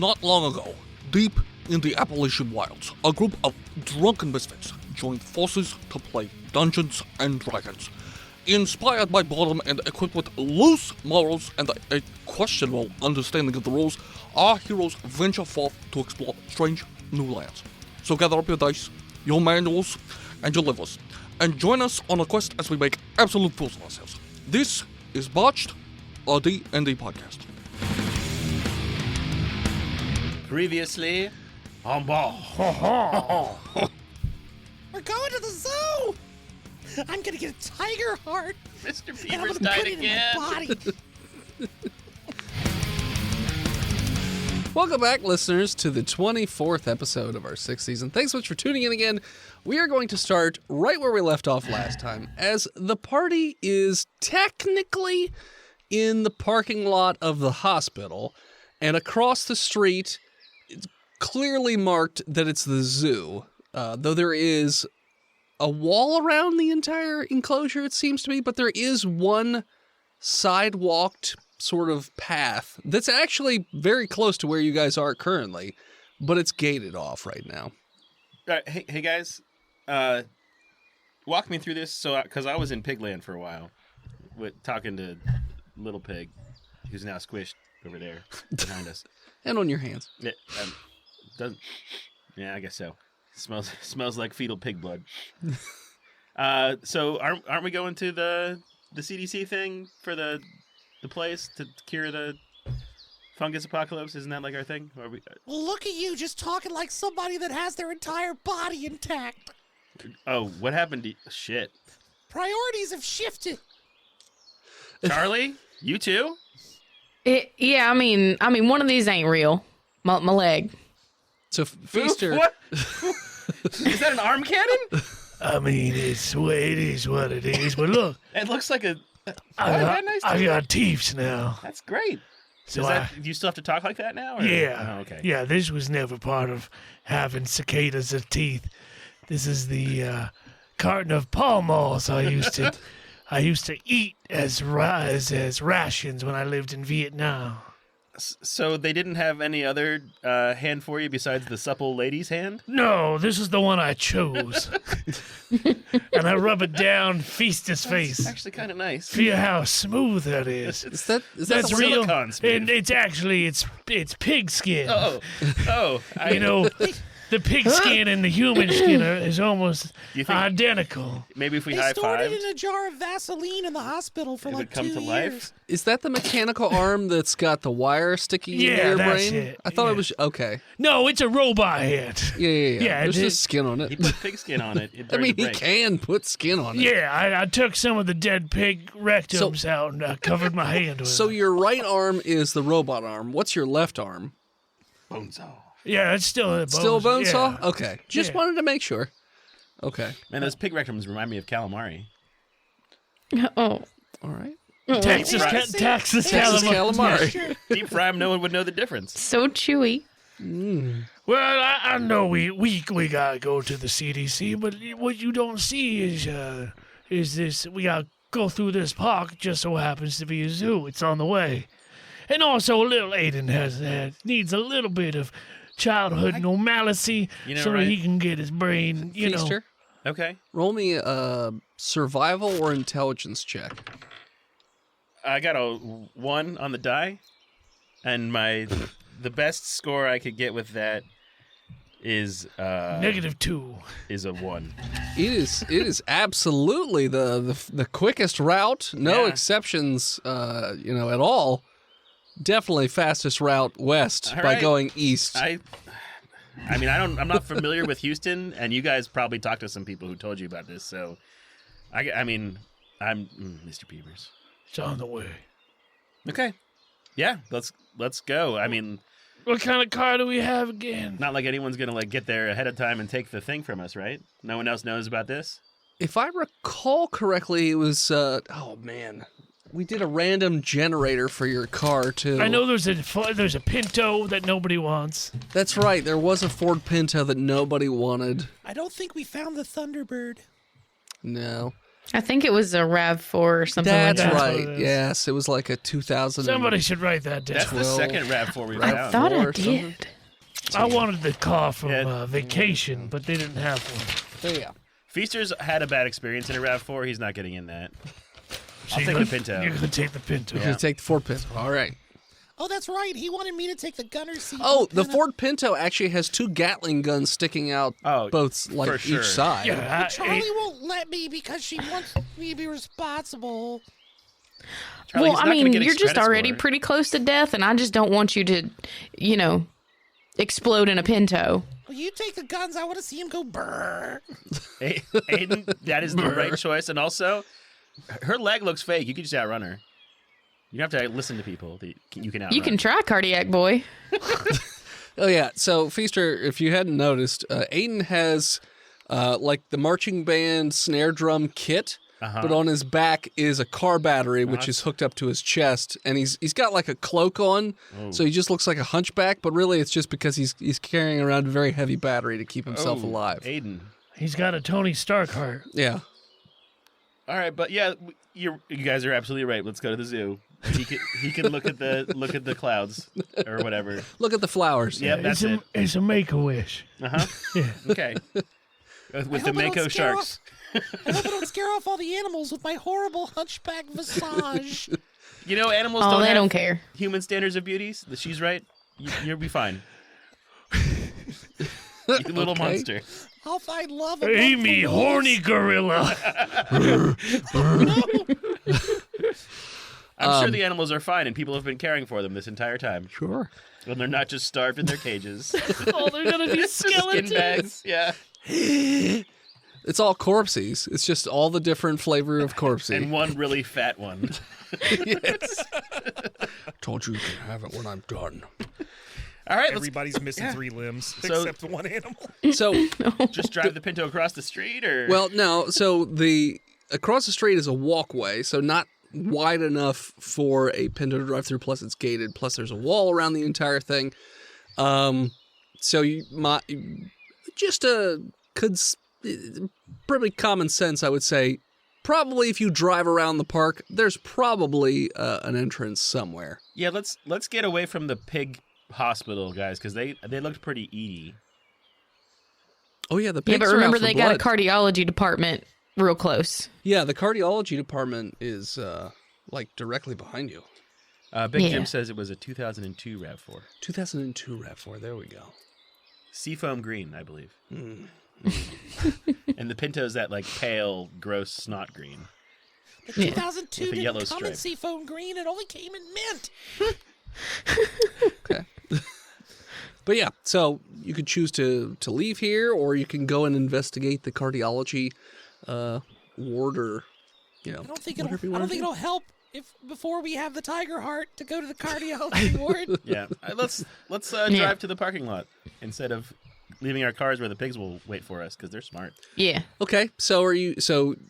Not long ago, deep in the Appalachian wilds, a group of drunken misfits joined forces to play Dungeons and Dragons. Inspired by boredom and equipped with loose morals and a questionable understanding of the rules, our heroes venture forth to explore strange new lands. So gather up your dice, your manuals, and your livers, and join us on a quest as we make absolute fools of ourselves. This is Botched, a D&D podcast. Previously on Ball. We're going to the zoo! I'm gonna get a tiger heart! Mr. And I'm Beaver's gonna died put it again. in my body! Welcome back, listeners, to the 24th episode of our 6th season. Thanks so much for tuning in again. We are going to start right where we left off last time, as the party is technically in the parking lot of the hospital, and across the street, it's clearly marked that it's the zoo, though there is a wall around the entire enclosure, it seems to be, but there is one sidewalked sort of path that's actually very close to where you guys are currently, but it's gated off right now. Hey guys, walk me through this. Because I was in Pigland for a while, talking to Little Pig, who's now squished over there behind us, And on your hands. Yeah, yeah, I guess so. Smells like fetal pig blood. So aren't we going to the CDC thing for the place to cure the fungus apocalypse? Isn't that like our thing? Or we, Well, look at you just talking like somebody that has their entire body intact. oh, what happened to shit? Priorities have shifted. Charlie, you too? Yeah, I mean, one of these ain't real. My leg. So Feaster, What? Is that an arm cannon? I mean, it is what it is. But look, It looks like a. I got teeth now. That's great. So Do you still have to talk like that now? Or? yeah, Oh, okay. yeah. This was never part of having cicadas of teeth. This is the carton of Pall Malls I used to eat as rations when I lived in Vietnam. So they didn't have any other hand for you besides the supple lady's hand? No, this is the one I chose, and I rub it down Feaster's face. Actually, kind of nice. Feel how smooth that is. is that That's a real. silicone smooth. And it's actually it's pig skin. Oh, You know, the pig skin and the human skin is almost You think- identical. maybe if we They stored it high-fived, in a jar of Vaseline in the hospital for it like would come 2 to years. life? is that the mechanical arm that's got the wire sticking into Yeah, your that's brain? it. I thought Yeah. it was okay. No, it's a robot head. Yeah. Yeah, There's it- just skin on He it. put pig skin on it. I mean, he can put skin on it. Yeah, I took some of the dead pig rectums out and I covered my hand with So it. your right arm is the robot arm. What's your left arm? Bonesaw. Yeah, it's still a bone. Still a bone yeah. saw? Okay. Just Yeah. wanted to make sure. Okay. Man, those pig rectums remind me of calamari. Oh. All right. Texas Right. Texas calamari. calamari. Deep fry 'em, no one would know the difference. So chewy. Well, I know we gotta go to the CDC, but what you don't see is this: we gotta go through this park. Just so happens to be a zoo. It's on the way, and also little Aiden needs a little bit of childhood normalcy, You know, so right? he can get his brain. You know, Feaster, Okay. roll me a survival or intelligence check. I got a 1 on the die, and the best score I could get with that is -2. is a 1. It is absolutely the quickest route. No Yeah. exceptions, at all. Definitely fastest route west All by right. going east. I mean, I'm not familiar with Houston, and you guys probably talked to some people who told you about this. So, I mean, I'm Mr. Peavers. It's on the way. Okay, yeah, let's go. I mean, What kind of car do we have again? not like anyone's gonna get there ahead of time and take the thing from us, right? No one else knows about this. If I recall correctly, it was we did a random generator for your car too. I know there's a Pinto that nobody wants. That's right. There was a Ford Pinto that nobody wanted. I don't think we found the Thunderbird. No. I think it was a RAV4 or something That's like that. That's what right. it is. Yes, it was like a 2000. Somebody should write that down. That's the second RAV4 we've I found. thought I or something. did. I wanted the car from Yeah. vacation, but they didn't have one. There you go. Feaster's had a bad experience in a RAV4. He's not getting in that. So I'll you're take the gonna- Pinto. You're going to take the Pinto. You're gonna take the Ford Pinto. All right. Oh, that's right. He wanted me to take the gunner's seat. Oh, for the Pinto. Ford Pinto actually has 2 Gatling guns sticking out both like for each sure. side. Yeah, Charlie won't let me because she wants me to be responsible. Charlie, Well, he's I not gonna mean, get his you're just credit already score. pretty close to death, and I just don't want you to, explode in a Pinto. Well, you take the guns. I want to see him go brrr. Aiden, that is the right choice. And also, her leg looks fake. You can just outrun her. You don't have to listen to people. You can outrun. You can try, cardiac boy. Oh yeah. So Feaster, if you hadn't noticed, Aiden has like the marching band snare drum kit, but on his back is a car battery which is hooked up to his chest, and he's got like a cloak on, so he just looks like a hunchback. But really, it's just because he's carrying around a very heavy battery to keep himself alive. Aiden. He's got a Tony Stark heart. Yeah. All right, but yeah, you guys are absolutely right. Let's go to the zoo. He can look at the clouds or whatever. Look at the flowers. Yeah, that's it. It's a Make-A-Wish. Okay. With the hope I don't Mako scare sharks. I hope I don't scare off all the animals with my horrible hunchback visage. You know, animals Oh, don't they have don't care. human standards of beauty. She's right. You'll be fine. You little Okay. monster. I'll find love. among Amy, the wolves. horny gorilla. I'm sure the animals are fine, and people have been caring for them this entire time. Sure. And they're not just starved in their cages. Oh, they're going to be Skin skeletons. bags. Yeah. It's all corpses. It's just all the different flavor of corpsey. And one really fat one. Yes. Told you you can have it when I'm done. All right, let's Everybody's missing 3 limbs So- except one animal. So, just drive the Pinto across the street, or well, no. So across the street is a walkway, so not wide enough for a Pinto to drive through. Plus, it's gated. Plus, there's a wall around the entire thing. So pretty common sense, I would say. Probably, if you drive around the park, there's probably an entrance somewhere. yeah, let's get away from the pig hospital guys because they looked pretty eaty. Oh yeah, the Yeah, pigs but are remember out for they got a blood. cardiology department real close. Yeah, the cardiology department is like directly behind you. Big Yeah. Jim says it was a 2002 RAV4. 2002 RAV4. There we go. Seafoam green, I believe. Hmm. And the Pinto's that like pale, gross snot green. The Yeah. 2002 With a didn't yellow come in stripe. seafoam green. It only came in mint. Okay. But yeah, so you could choose to leave here, or you can go and investigate the cardiology ward, or I don't think whatever you it'll. I wanna don't think do. it'll help if before we have the tiger heart to go to the cardiology ward. Yeah, let's drive to the parking lot instead of leaving our cars where the pigs will wait for us because they're smart. Yeah. Okay, so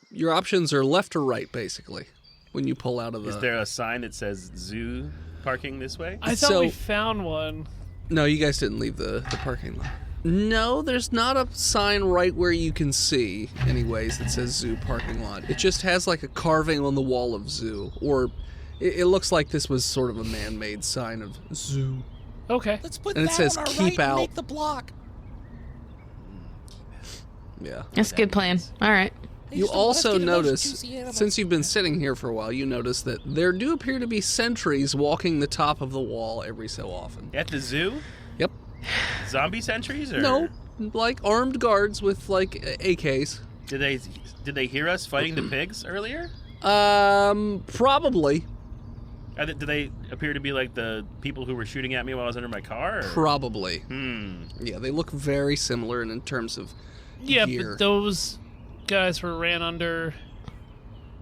your options are left or right, basically, when you pull out of the... Is there a sign that says zoo parking this way? I thought So- we found one. No, you guys didn't leave the parking lot. No, there's not a sign right where you can see, anyways, that says zoo parking lot. It just has like a carving on the wall of zoo, or it looks like this was sort of a man-made sign of zoo. Okay. Let's put And it that says on our keep right out. and make the block. Yeah. That's a good plan. All right. I You just don't want us also getting those notice, juicy animals. since you've been sitting here for a while, you notice that there do appear to be sentries walking the top of the wall every so often. At the zoo? Yep. Zombie sentries? Or No, like armed guards with like AKs. Did they hear us fighting the pigs earlier? Probably. Do they appear to be like the people who were shooting at me while I was under my car? Or? Probably. Hmm. Yeah, they look very similar in terms of Yeah, gear. but those guys were ran under.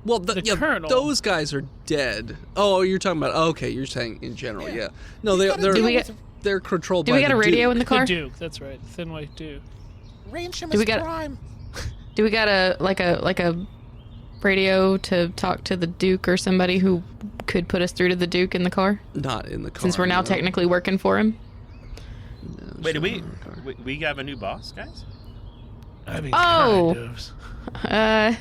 Well, the yeah, colonel. those guys are dead. Oh, you're talking about. Okay, you're saying in general. Yeah. No, He's gotta they're deal we with get- they're controlled Do by we got the a radio Duke. in the The car? Duke, that's right. Thin White Duke. Ransom Do we is got- crime. Do we got a radio to talk to the Duke or somebody who could put us through to the Duke in the car? Not in the car. Since we're now no. technically working for him. Wait, did we have a new boss, guys? I mean, Oh. kind of.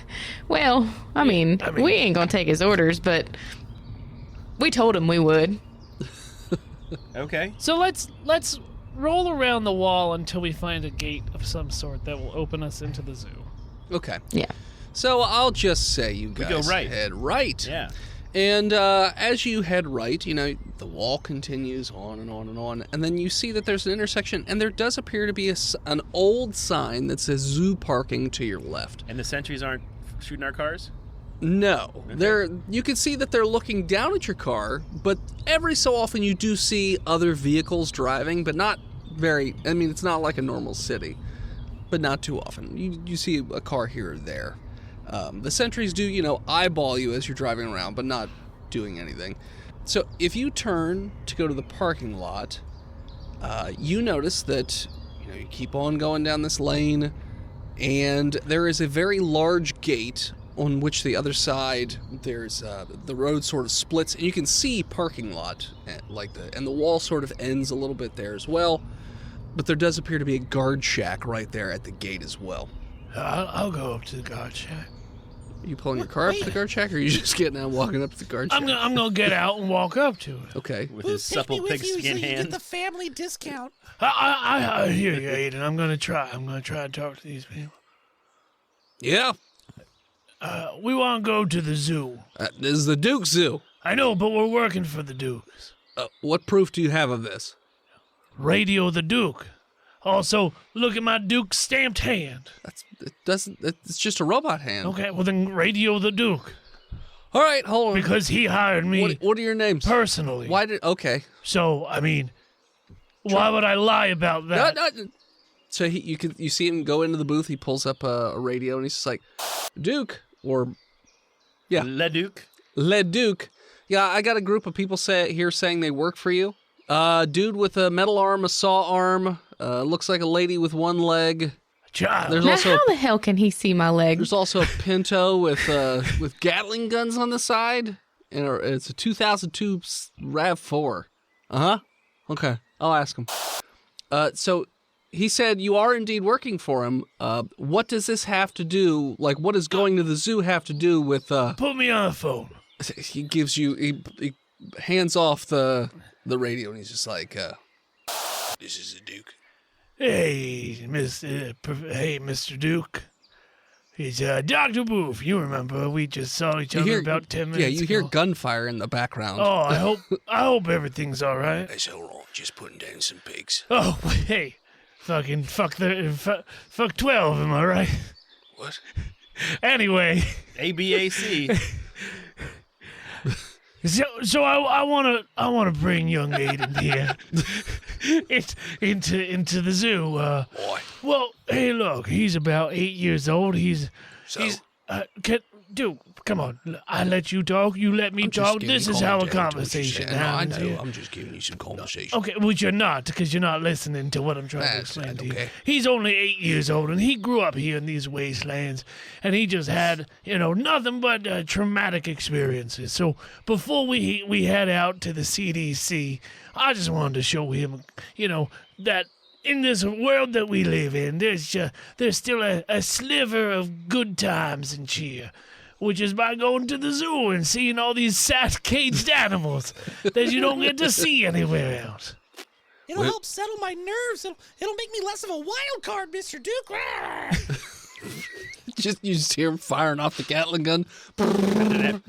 Well, I mean, we ain't gonna take his orders, but we told him we would. Okay. So let's roll around the wall until we find a gate of some sort that will open us into the zoo. Okay. Yeah. So I'll just say you guys go right. head right. Yeah. And as you head right, the wall continues on and on and on, and then you see that there's an intersection, and there does appear to be an old sign that says zoo parking to your left. And the sentries aren't shooting our cars? No. You can see that they're looking down at your car, but every so often you do see other vehicles driving, but not it's not like a normal city, but not too often. You see a car here or there. The sentries do, eyeball you as you're driving around, but not doing anything. So if you turn to go to the parking lot, you notice that, you keep on going down this lane, and there is a very large gate on which the other side, there's the road sort of splits, and you can see parking lot, and the wall sort of ends a little bit there as well. But there does appear to be a guard shack right there at the gate as well. I'll go up to the guard shack. Are you pulling your car up to the guard shack, or are you just getting out and walking up to the guard shack? I'm gonna get out and walk up to it. Okay. With Ooh, his take me supple with you pigskin so you get hand. the family discount. I hear you, Aiden. I'm gonna try to talk to these people. Yeah. We want to go to the zoo. This is the Duke Zoo. I know, but we're working for the Dukes. What proof do you have of this? Radio the Duke. Also, look at my Duke stamped hand. It's just a robot hand. Okay, well then radio the Duke. All right, hold on. Because he hired me What are your names? personally. Okay. So, I mean, why would I lie about that? No. So you see him go into the booth. He pulls up a radio and he's just like, Duke, or yeah, Le Duc. Le Duke. Yeah, I got a group of people here saying they work for you. Dude with a metal arm, a saw arm. Looks like a lady with one leg. Child. There's Now, also how the hell can he see my leg? there's also a Pinto with Gatling guns on the side, and it's a 2002 RAV4. Okay, I'll ask him. So he said you are indeed working for him. What does this have to do? Like, what does going to the zoo have to do with? Put me on the phone. He gives you. He hands off the radio, and he's just like, "This is the Duke." Hey, Mr. Duke. He's Dr. Booth. You remember we just saw each other about 10 minutes ago. Yeah, you hear gunfire in the background. Oh, I hope everything's all right. That's all right. Just putting down some pigs. Oh, hey, fuck 12, am I right? What? Anyway, ABAC. so I wanna bring young Aiden here into the zoo. Why? Well, hey, look, he's about 8 years old. He's Dude, come on. I let you talk. You let me talk. This is how a conversation happens. I know. here. I'm just giving you some conversation. Okay, which you're not, because you're not listening to what I'm trying to explain to you. okay. He's only 8 years old, and he grew up here in these wastelands, and he just had, nothing but traumatic experiences. So before we head out to the CDC, I just wanted to show him, that in this world that we live in, there's still a sliver of good times and cheer, which is by going to the zoo and seeing all these sad caged animals that you don't get to see anywhere else. It'll help settle my nerves. It'll make me less of a wild card, Mr. Duke. Rawr. You just hear him firing off the Gatling gun. Well,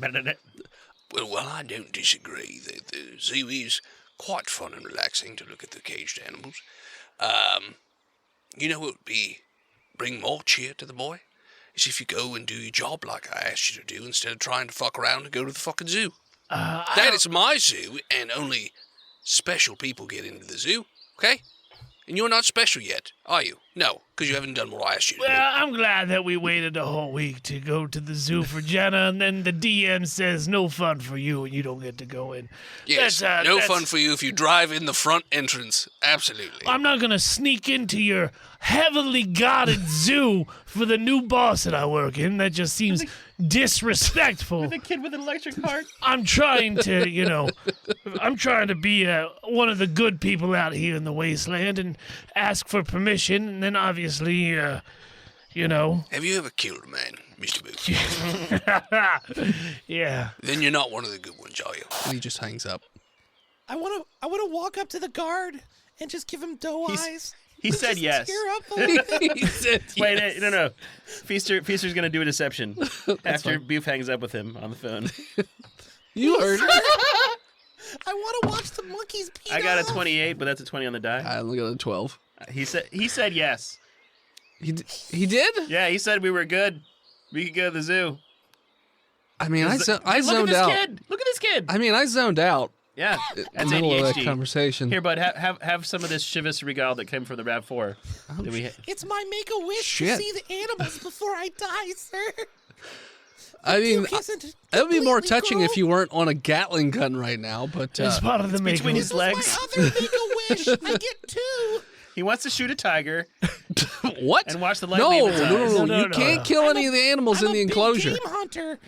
I don't disagree. The zoo is quite fun and relaxing to look at the caged animals. You know what would bring more cheer to the boy? Is if you go and do your job like I asked you to do instead of trying to fuck around and go to the fucking zoo. That is my zoo, and only special people get into the zoo, okay? And you're not special yet, are you? No, because you haven't done what I asked you to do. Well, I'm glad that we waited a whole week to go to the zoo for Jenna, and then the DM says no fun for you, and you don't get to go in. Yes, no fun for you if you drive in the front entrance. Absolutely. I'm not going to sneak into your heavily guarded zoo for the new boss that I work in. That just seems disrespectful. The kid with an electric heart. I'm trying to, I'm trying to be one of the good people out here in the wasteland and ask for permission. And then obviously, you know. Have you ever killed a man, Mr. Booth? Yeah. Then you're not one of the good ones, are you? And he just hangs up. I wanna walk up to the guard and just give him doe eyes. He said yes. Tear up a little bit. He said Wait, no. Feaster's gonna do a deception after Beef hangs up with him on the phone. You heard it. I want to watch the monkeys pee. I got a 28, but that's a 20 on the die. I only got a 12. He said yes. He did? Yeah, he said we were good. We could go to the zoo. I mean, I zoned Look out. at this kid. I mean, I zoned out Yeah, in that's the middle of that ADHD. conversation. Here, bud, have some of this Chivas Regal that came from the RAV4. It's my make-a-wish Shit. to see the animals before I die, sir. I mean, Duke isn't it would be more completely touching grown. if you weren't on a Gatling gun right now, but It's part of the make between his This is my legs. other make-a-wish. I get 2. He wants to shoot a tiger what? and watch the light No, leave its eyes. no. No, You can't kill any of the animals I'm in the a big enclosure. game hunter.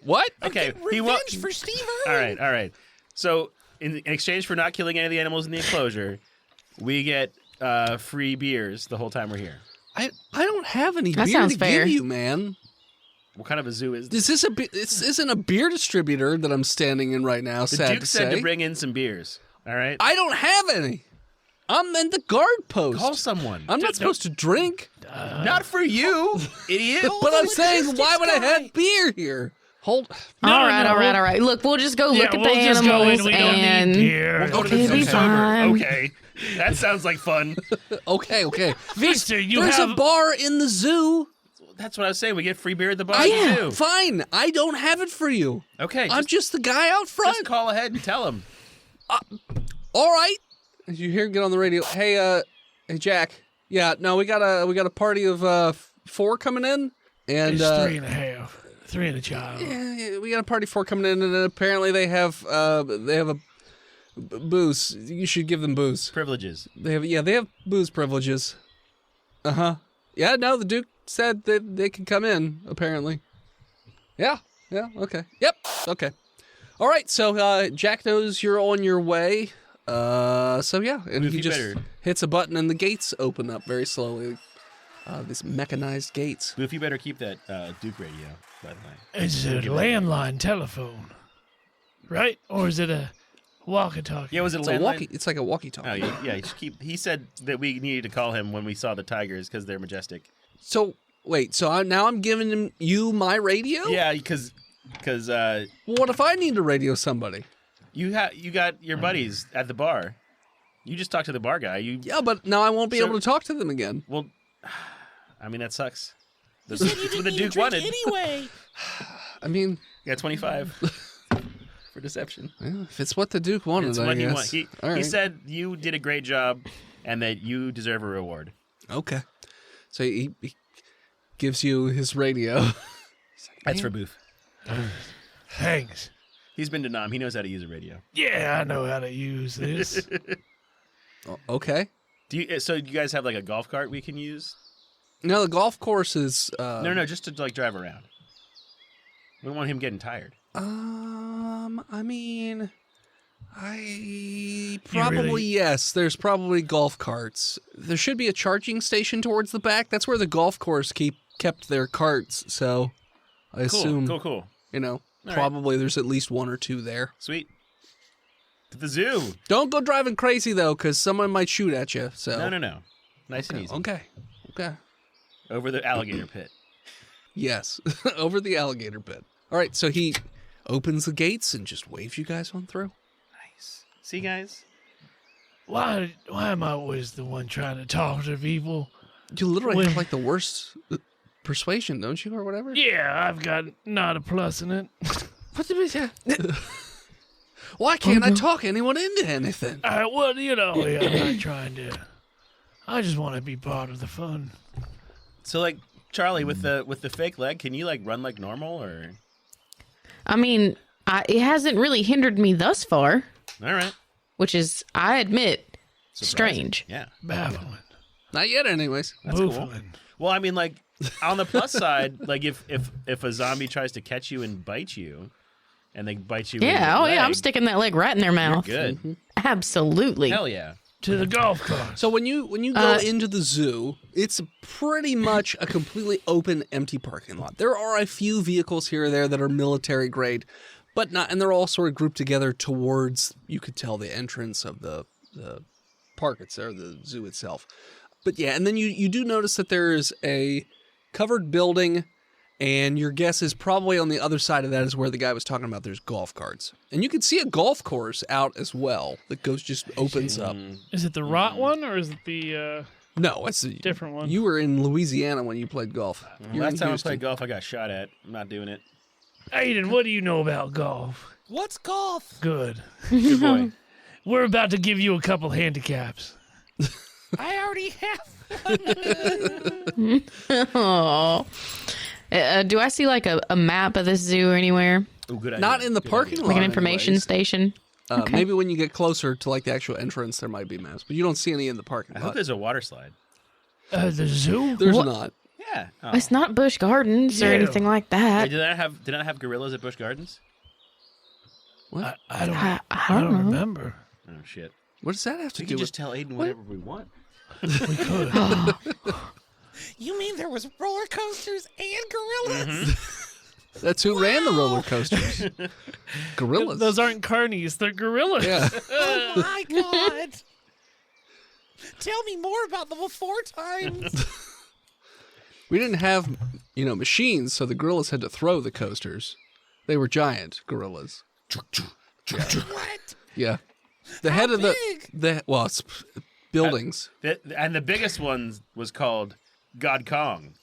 What? Okay, he Revenge for Steve Irwin. All right. So, in exchange for not killing any of the animals in the enclosure, we get free beers the whole time we're here. I don't have any That beer sounds to fair. give you, man. What kind of a zoo is this? This isn't a beer distributor that I'm standing in right now. The Sad Duke to said say, to bring in some beers. All right, I don't have any. I'm in the guard post. call someone. I'm not supposed to drink, Not for you, idiot. but I'm the saying, why logistics would I guy. have beer here? Hold. all right. Look, we'll just go look at the we'll just go animals in. We don't and need beer. Go to Okay, the zoo be sober. fine. Okay, that sounds like fun. Okay. Vista, you There's have a bar in the zoo. That's what I was saying. We get free beer at the bar too. Fine. I don't have it for you. Okay, I'm just the guy out front. just call ahead and tell him. All right. As you hear, get on the radio. Hey, Jack. Yeah, no, we got a party of 4 coming in, and it's 3.5. 3 and a child. yeah, we got a party 4 coming in, and apparently they have a booze. You should give them booze. Privileges. They have booze privileges. Yeah, no, the Duke said that they can come in. Apparently. Yeah. Okay. Yep. Okay. All right. So Jack knows you're on your way. So yeah, and If he you just better- hits a button and the gates open up very slowly. These mechanized gates. Boof, you better keep that Duke radio, by the way. It's a landline telephone, right? Or is it a walkie-talkie? Yeah, was it It's a a landline? walkie. It's like a walkie-talkie. Oh, yeah. You should keep. He said that we needed to call him when we saw the tigers because they're majestic. So wait. So I'm giving you my radio. Yeah, because Well, what if I need to radio somebody? you got your buddies at the bar. You just talked to the bar guy. Yeah, but now I won't be So- able to talk to them again. Well, I mean that sucks. That's You what didn't the need to Duke drink wanted. anyway. I mean, You got 25 for deception. yeah, if it's what the Duke wanted, It's I what he guess. wanted. All He right. said you did a great job and that you deserve a reward. Okay. So he gives you his radio. That's for Boof. Thanks. He's been to Nam. He knows how to use a radio. Yeah, I know how to use this. Okay. So you guys have like a golf cart we can use? No, the golf course is. No, just to like drive around. We don't want him getting tired. I mean, really- probably yes. There's probably golf carts. There should be a charging station towards the back. That's where the golf course kept their carts. So, I assume Cool. you know right. probably there's at least 1 or 2 there. Sweet. To the zoo. Don't go driving crazy though, because someone might shoot at you. So No. Nice and easy. Okay. Over the alligator pit. Yes, over the alligator pit. All right, so he opens the gates and just waves you guys on through. Nice. See, guys? Why am I always the one trying to talk to people? You literally When- have like the worst persuasion, don't you, or whatever? Yeah, I've got not a plus in it. What did we say? Why can't I talk anyone into anything? Well, you know, I'm not trying to. I just want to be part of the fun. So, like, Charlie, with the fake leg, can you, like, run like normal, or? I mean, it hasn't really hindered me thus far, All right. which is, I admit, Surprising. strange. Yeah. Baffling. Not yet, anyways. That's cool. Boofling. Well, I mean, like, on the plus side, like, if a zombie tries to catch you and bite you, and they bite you in Yeah, your oh yeah, I'm leg, sticking that leg right in their you're mouth. good. Absolutely. Hell yeah. to the golf cart. So when you go into the zoo, it's pretty much a completely open, empty parking lot. There are a few vehicles here or there that are military grade, but not, and they're all sort of grouped together towards, you could tell, the entrance of the park itself, the zoo itself. But yeah, and then you do notice that there is a covered building, and your guess is probably on the other side of that is where the guy was talking about there's golf carts. And you can see a golf course out as well that opens up. Is it the rot one, or is it the No, it's a different one? You were in Louisiana when you played golf. Last time I played golf, I got shot at. I'm not doing it. Aiden, what do you know about golf? What's golf? Good. Good boy. We're about to give you a couple handicaps. I already have one. Oh. Do I see like a map of this zoo anywhere? Ooh, good idea. Not in the Good parking idea. lot. Like an information anyways. station? Okay. Maybe when you get closer to like the actual entrance, there might be maps, but you don't see any in the parking I lot. hope there's a water slide. The zoo? There's What? not. Yeah. Oh. It's not Busch Gardens or Yeah. anything like Hey, that. did I have gorillas at Busch Gardens? What? I don't, I I don't don't know. remember. Oh shit. What does that have to We do can with? just tell Aiden whatever we want. We could. You mean there was roller coasters and gorillas? That's who ran the roller coasters. Gorillas. Those aren't carnies, they're gorillas. Yeah. Oh my god! Tell me more about the before times. We didn't have, machines, so the gorillas had to throw the coasters. They were giant gorillas. What? Yeah. The head of big? it's buildings. And the biggest one was called God Kong.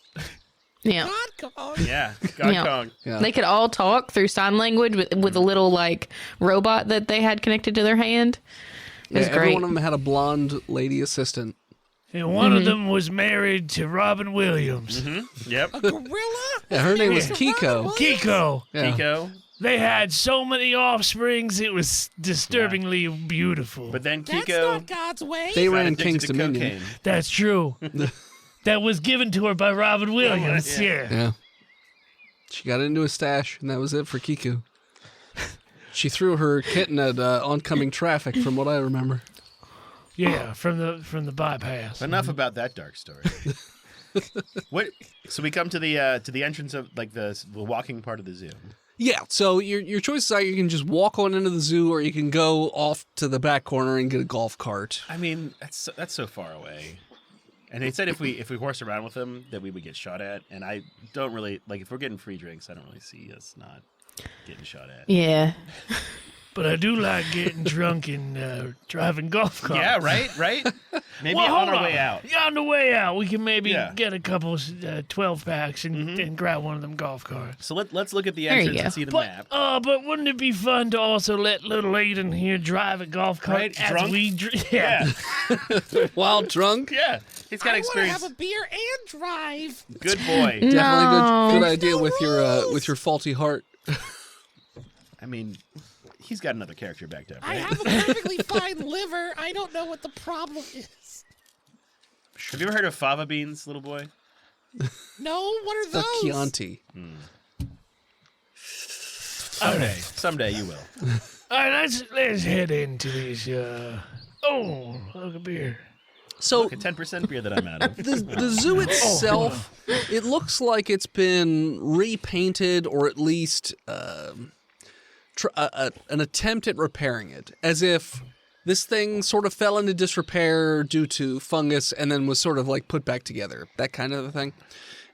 Yeah. God, Kong. Yeah, God Yeah. Kong. Yeah. They could all talk through sign language with a little like robot that they had connected to their hand. It was Yeah, great. every one of them had a blonde lady assistant. And one of them was married to Robin Williams. Yep. Gorilla? Yeah, her name was Mr. Kiko. Robin Kiko. Yeah. Kiko. They had so many offsprings, it was disturbingly beautiful. But then That's Kiko not God's way. They got ran addicted King's to Dominion. cocaine. That's true. That was given to her by Robin Williams. yeah. Yeah. She got into a stash, and that was it for Kiku. She threw her kitten at oncoming traffic, from what I remember. Yeah, from the bypass. But enough about that dark story. What? So we come to the entrance of like the walking part of the zoo. Yeah, so your choices are you can just walk on into the zoo, or you can go off to the back corner and get a golf cart. I mean, that's so far away. And they said if we horse around with them, that we would get shot at. And I don't really like if we're getting free drinks. I don't really see us not getting shot at. Yeah. But I do like getting drunk and driving golf carts. Yeah, right. Maybe Well, on hold our way out. Yeah, on the way out, we can maybe Yeah. get a couple 12 packs and grab one of them golf carts. So let's look at the There you entrance go. and see the But map. but wouldn't it be fun to also let little Aiden here drive a golf cart Right, as drunk? we yeah. While drunk? Yeah, he's got I want to experience. have a beer and drive. Good boy. Definitely No. good idea no with your faulty heart. I mean, he's got another character backed up, I right? have a perfectly fine liver. I don't know what the problem is. Have you ever heard of fava beans, little boy? No, what are A those? Chianti. Someday you will. All right, let's head into this. Look a beer. So Look, a 10% beer that I'm out of. the zoo itself, it looks like it's been repainted, or at least an attempt at repairing it, as if this thing sort of fell into disrepair due to fungus and then was sort of like put back together, that kind of a thing.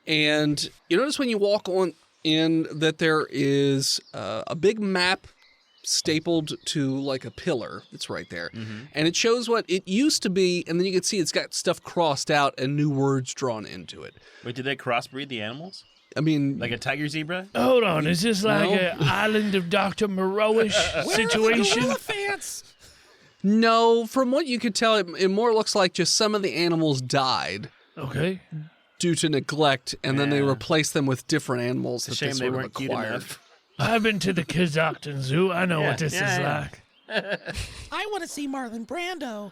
And you notice when you walk on in that there is a big map stapled to like a pillar. It's right there. And it shows what it used to be, and then you can see it's got stuff crossed out and new words drawn into it. Wait, did they crossbreed the animals? I mean, Like a tiger zebra? Hold on, is this like No. an Island of Dr. Moreau-ish Where are the situation? gorilla fans? no, from what you could tell, it more looks like just some of the animals died Okay. due to neglect, and then they Yeah. replaced them with different animals that Shame they they sort of weren't cute acquired. enough. I've been to the Kazakhstan Zoo. I know what this is yeah. like. I want to see Marlon Brando.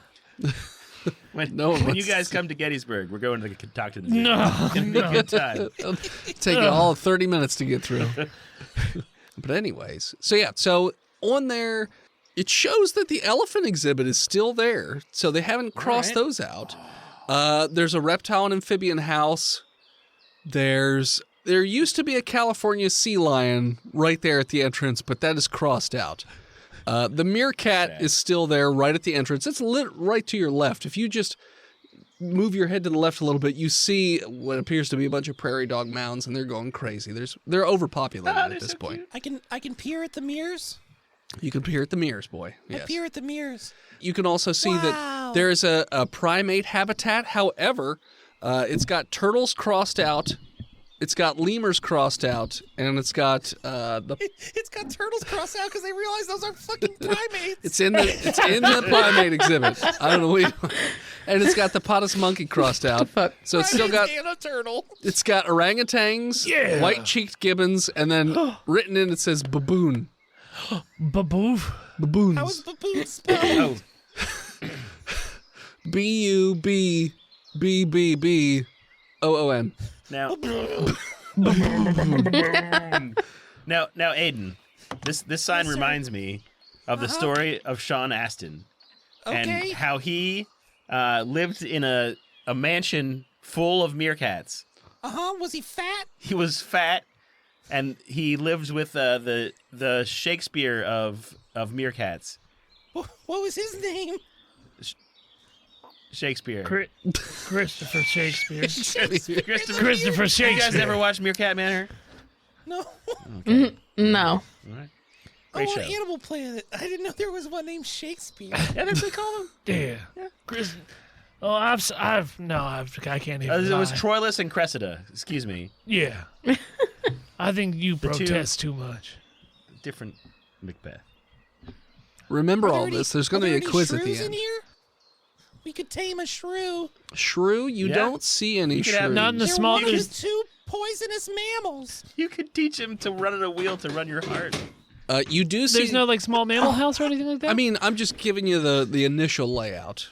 When, No, when you let's- guys come to Gettysburg, we're going to talk to the zoo. No, It's gonna be a good time. Take it all 30 minutes to get through. But anyways, so on there, It shows that the elephant exhibit is still there, so they haven't crossed those out. There's a reptile and amphibian house. There used to be a California sea lion right there at the entrance, but that is crossed out. The meerkat is still there right at the entrance. It's lit right to your left. If you just move your head to the left a little bit, you see what appears to be a bunch of prairie dog mounds, and they're going crazy. They're overpopulated at this point. I can peer at the mirrors. You can peer at the mirrors, boy. I Yes. peer at the mirrors. You can also see that there's a primate habitat. However, it's got turtles crossed out. It's got lemurs crossed out, and it's got It's got turtles crossed out because they realize those are fucking primates. it's in the primate exhibit. I don't know and it's got the potus monkey crossed out. fuck? So it's still got and a turtle. it's got orangutans, white-cheeked gibbons, and then written in it says baboon. Baboof. Baboons. How is baboon spelled? BUBBBBOON. Now, Aiden, this sign reminds me of the story of Sean Astin and how he lived in a mansion full of meerkats. Was he fat? He was fat, and he lived with the Shakespeare of meerkats. What was his name? Shakespeare. Christopher Shakespeare. Christopher Shakespeare. You guys ever watch Meerkat Manor? No. No. All right. Great show. Animal Planet. I didn't know there was one named Shakespeare. Yeah, that's what they call him. Yeah. Chris. Oh, I can't even. It was lie. Troilus and Cressida. Excuse me. Yeah. I think you two- protest too much. Different Macbeth. Remember all this. There's going to be a quiz at the In end. here? We could tame a shrew. Shrew? You Yeah. don't see any You could have shrews. Not in the They're small. one of the two poisonous mammals. You could teach him to run at a wheel to run your heart. You do see. There's no like small mammal house or anything like that. I mean, I'm just giving you the initial layout.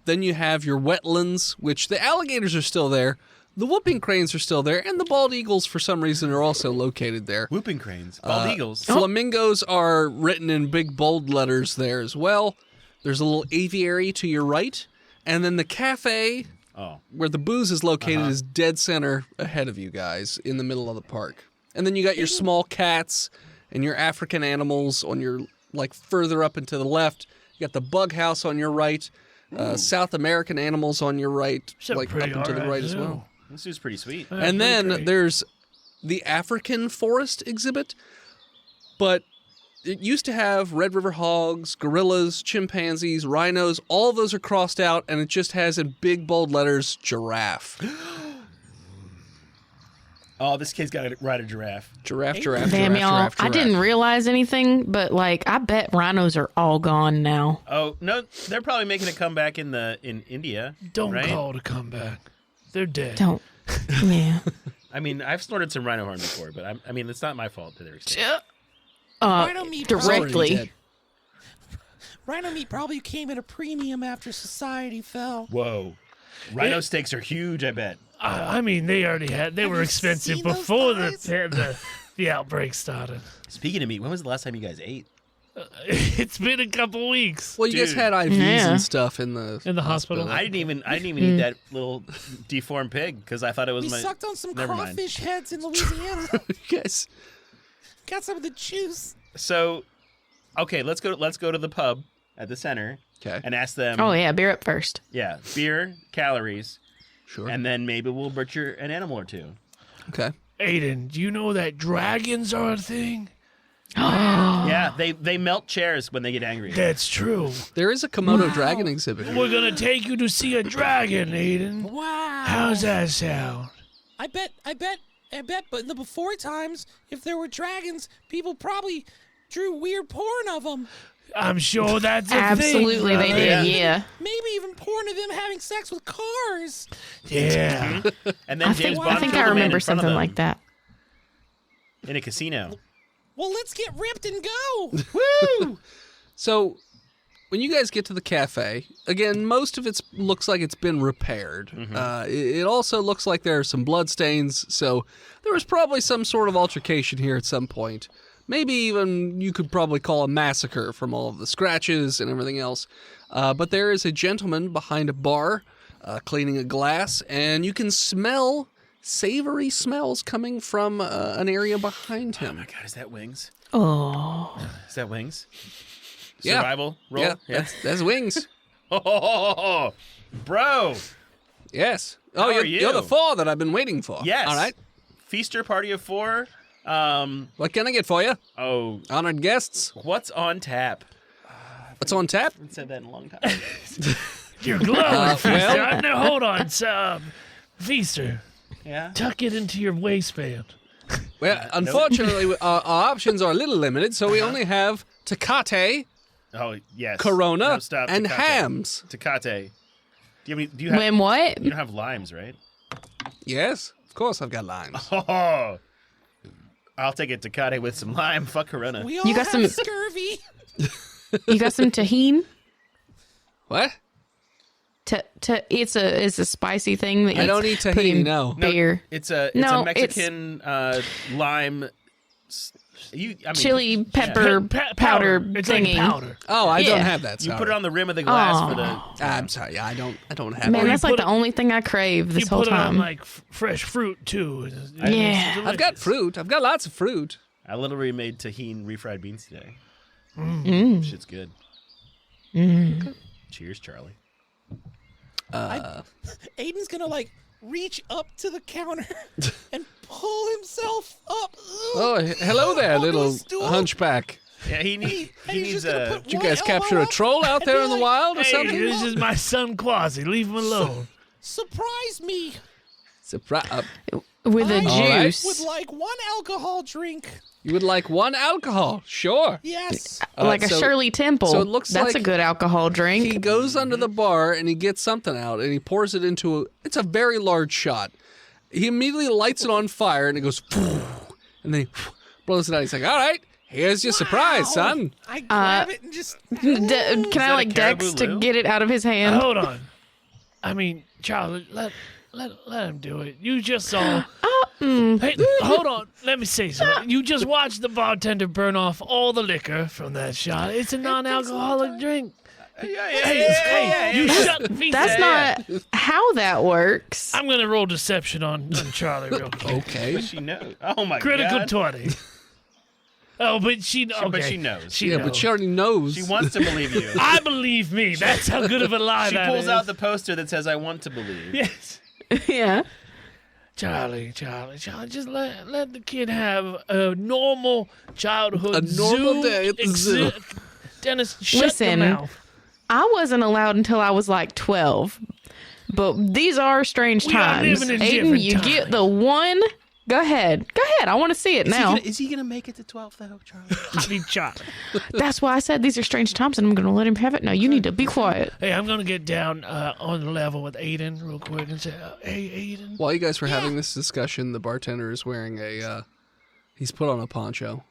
Then you have your wetlands, which the alligators are still there, the whooping cranes are still there, and the bald eagles, for some reason, are also located there. Whooping cranes. Bald eagles. Flamingos are written in big bold letters there as well. There's a little aviary to your right, and then the cafe where the booze is located is dead center ahead of you guys in the middle of the park. And then you got your small cats and your African animals on your, like, further up and to the left. You got the bug house on your right, South American animals on your right, like up and to the right as well. This is pretty sweet. And then there's the African forest exhibit, but it used to have Red River hogs, gorillas, chimpanzees, rhinos. All of those are crossed out, and it just has in big bold letters, giraffe. Oh, this kid's got to ride a giraffe. Giraffe. Damn, y'all. I didn't realize anything, but like, I bet rhinos are all gone now. Oh, no, they're probably making a comeback in India. Don't right? call it a comeback. They're dead. Don't. Yeah. I mean, I've snorted some rhino horn before, but I mean, it's not my fault to their extent. Rhino meat Directly. Rhino meat probably came at a premium after society fell. Whoa. Rhino steaks are huge, I bet. I mean, they already had. They were you expensive seen those before thighs? the outbreak started. Speaking of meat, when was the last time you guys ate? It's been a couple weeks. Well, you guys Dude. had IVs Yeah. and stuff in the hospital. I didn't even eat that little deformed pig because I thought it was We my. sucked on some Never mind. crawfish heads in Louisiana. You guys. Got some of the juice. So, okay, let's go to the pub at the center Okay. and ask them. Oh, yeah. Beer up first. Yeah, beer, calories, Sure. and then maybe we'll butcher an animal or two. Okay. Aiden, do you know that dragons are a thing? Yeah, they melt chairs when they get angry. That's true. There is a Komodo dragon exhibit here. We're gonna take you to see a dragon, Aiden. Wow. How's that sound? I bet, but in the before times, if there were dragons, people probably drew weird porn of them. I'm sure that's a Absolutely, thing. they brother. did. Yeah. Maybe even porn of them having sex with cars. Yeah. And then I James think, Bond I think killed I a man remember in front of something them like that. in a casino. Well, let's get ripped and go. Woo! So, when you guys get to the cafe, again, most of it looks like it's been repaired. It also looks like there are some blood stains, so there was probably some sort of altercation here at some point. maybe even you could probably call a massacre from all of the scratches and everything else. But there is a gentleman behind a bar cleaning a glass, and you can smell savory smells coming from an area behind him. Oh my god, is that wings? Oh. Is that wings? Yeah. Survival roll? Yeah, that's wings. Oh, bro. Yes. How are You're the 4 that I've been waiting for. Yes. All right. Feaster party of 4. What can I get for you? Oh, Honored guests. what's on tap? What's on tap? I haven't said that in a long time. You're glowing, Feaster. well- Now, hold on, Feaster. Yeah. Tuck it into your waistband. Well, unfortunately, our options are a little limited, so we only have Tecate, Oh yes. Corona, No, stop. and Tecate. hams. Tecate. Do you have? When what? You don't have limes, right? Yes, of course I've got limes. Oh. I'll take a Tecate with some lime. Fuck Corona. We all got have some- scurvy. You got some tahine? What? It's a spicy thing that I you don't eat put tahini, in no. beer. It's a No, Mexican lime. Chili pepper powder It's thingy. like powder. Oh, I don't Yeah. have that. You Sorry. put it on the rim of the glass Oh. for the. I'm sorry. I don't have Man, it. that's you like put the it- only thing I crave this You whole put it on time. like fresh fruit too. Yeah. I've got fruit. I've got lots of fruit. I literally made tahine refried beans today. Shit's good. Cheers, Charlie. Aiden's gonna like reach up to the counter and pull himself up. Oh, hello there, Onto a little stool. hunchback. Yeah, he And needs he's just gonna a. put Did you one guys capture elbow a up troll out and there be in the like, wild or Hey, something? this is my son Quasi. Leave him alone. Surprise me. Surprise! With a I right. juice. would like one alcohol drink. You would like one alcohol? Sure. Yes. Like a so- Shirley Temple. so it looks That's a like good alcohol drink. He goes under the bar and he gets something out and he pours it into it's a very large shot. He immediately lights it on fire and it goes, and then he blows it out. He's like, all right, here's your surprise, son. I grab it and just. Can I that like a Caribou Dex to Lou? get it out of his hand? Hold on. I mean, Charlie, let him do it. You just saw. Hey, hold on. Let me say something. You just watched the bartender burn off all the liquor from that shot. It's a non-alcoholic drink. Hey, you shut me. That's not how that works. I'm gonna roll deception on Charlie real quick. Okay. She knows. Oh my Critical god. 20. Oh, but she. Okay. But she knows. She Yeah, knows. but she already knows. She wants to believe you. I believe me. That's how good of a lie She that pulls is. out the poster that says "I want to believe." Yes. Yeah. Charlie, just let the kid have a normal childhood. A normal zoo day at the zoo. Dennis, shut Listen, your mouth. I wasn't allowed until I was like 12. But these are strange We are times. living in Aiden, different you get times. the one. Go ahead. I want to see it now. Is he gonna make it to 12 though, Charlie? I mean, Charlie. That's why I said these are strange times and I'm going to let him have it. No, you need to be quiet. Hey, I'm gonna get down on the level with Aiden real quick and say, "Hey, Aiden." While you guys were having this discussion, the bartender is wearing he's put on a poncho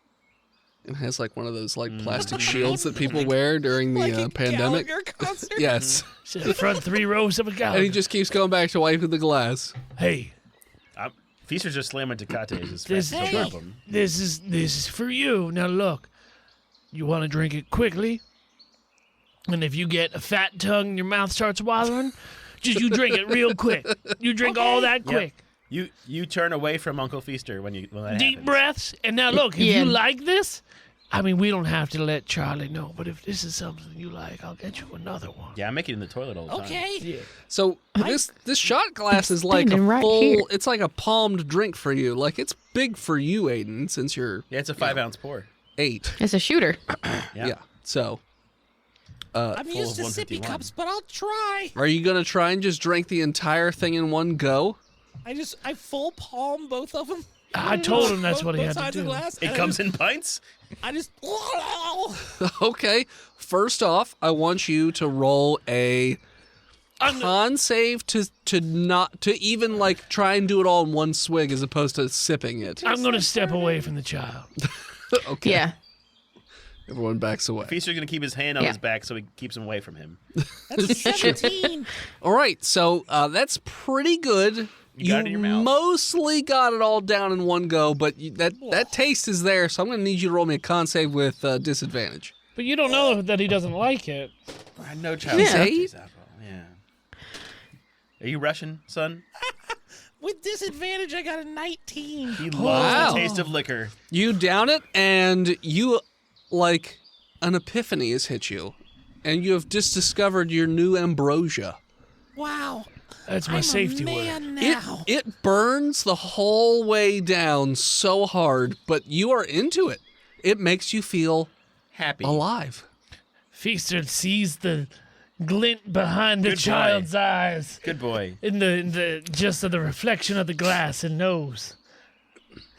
and has like one of those like plastic shields that people wear during the Like a pandemic. Gallagher concert. Yes. Sit the front 3 rows of a And guy. he just keeps going back to wiping the glass. Hey, Feaster's just slamming Tecate as fast This- as no problem. this is for you. Now look, you want to drink it quickly, and if you get a fat tongue and your mouth starts watering, just you drink it real quick. You drink all that quick. You turn away from Uncle Feaster when that Deep happens. breaths, and now look, if Yeah. you like this, I mean, we don't have to let Charlie know, but if this is something you like, I'll get you another one. Yeah, I make it in the toilet all the time. Okay. Yeah. So this shot glass is like a standing right full. here. It's like a palmed drink for you. Like it's big for you, Aiden, since you're Yeah, it's a 5-ounce pour. 8. It's a shooter. Yeah. Yeah. So, I'm Full used to of sippy 151. cups, but I'll try. are you gonna try and just drink the entire thing in one go? I full palm both of them. I told him that's Both- what he both had to sides of do. the glass, It and comes in pints? I just. Okay. First off, I want you to roll a I'm- con save to not to even like try and do it all in one swig as opposed to sipping it. I'm going to step away from the child. Okay. Yeah. Everyone backs away. Feaster's going to keep his hand on Yeah. his back so he keeps him away from him. That's 17. All right, so that's pretty good. You got it in your mouth. mostly got it all down in one go, but that taste is there, so I'm going to need you to roll me a con save with disadvantage. But you don't know that he doesn't like it. I know child He's safety 8? is alcohol. Yeah. Are you Russian, son? With disadvantage, I got a 19. He loves Wow. the taste of liquor. You down it, and you, like, an epiphany has hit you, and you have just discovered your new ambrosia. Wow. That's my I'm safety a word. man now. It burns the whole way down so hard, but you are into it. It makes you feel Happy. alive. Feaster sees the glint behind the Good boy. child's eyes Good boy. in the just of the reflection of the glass and knows.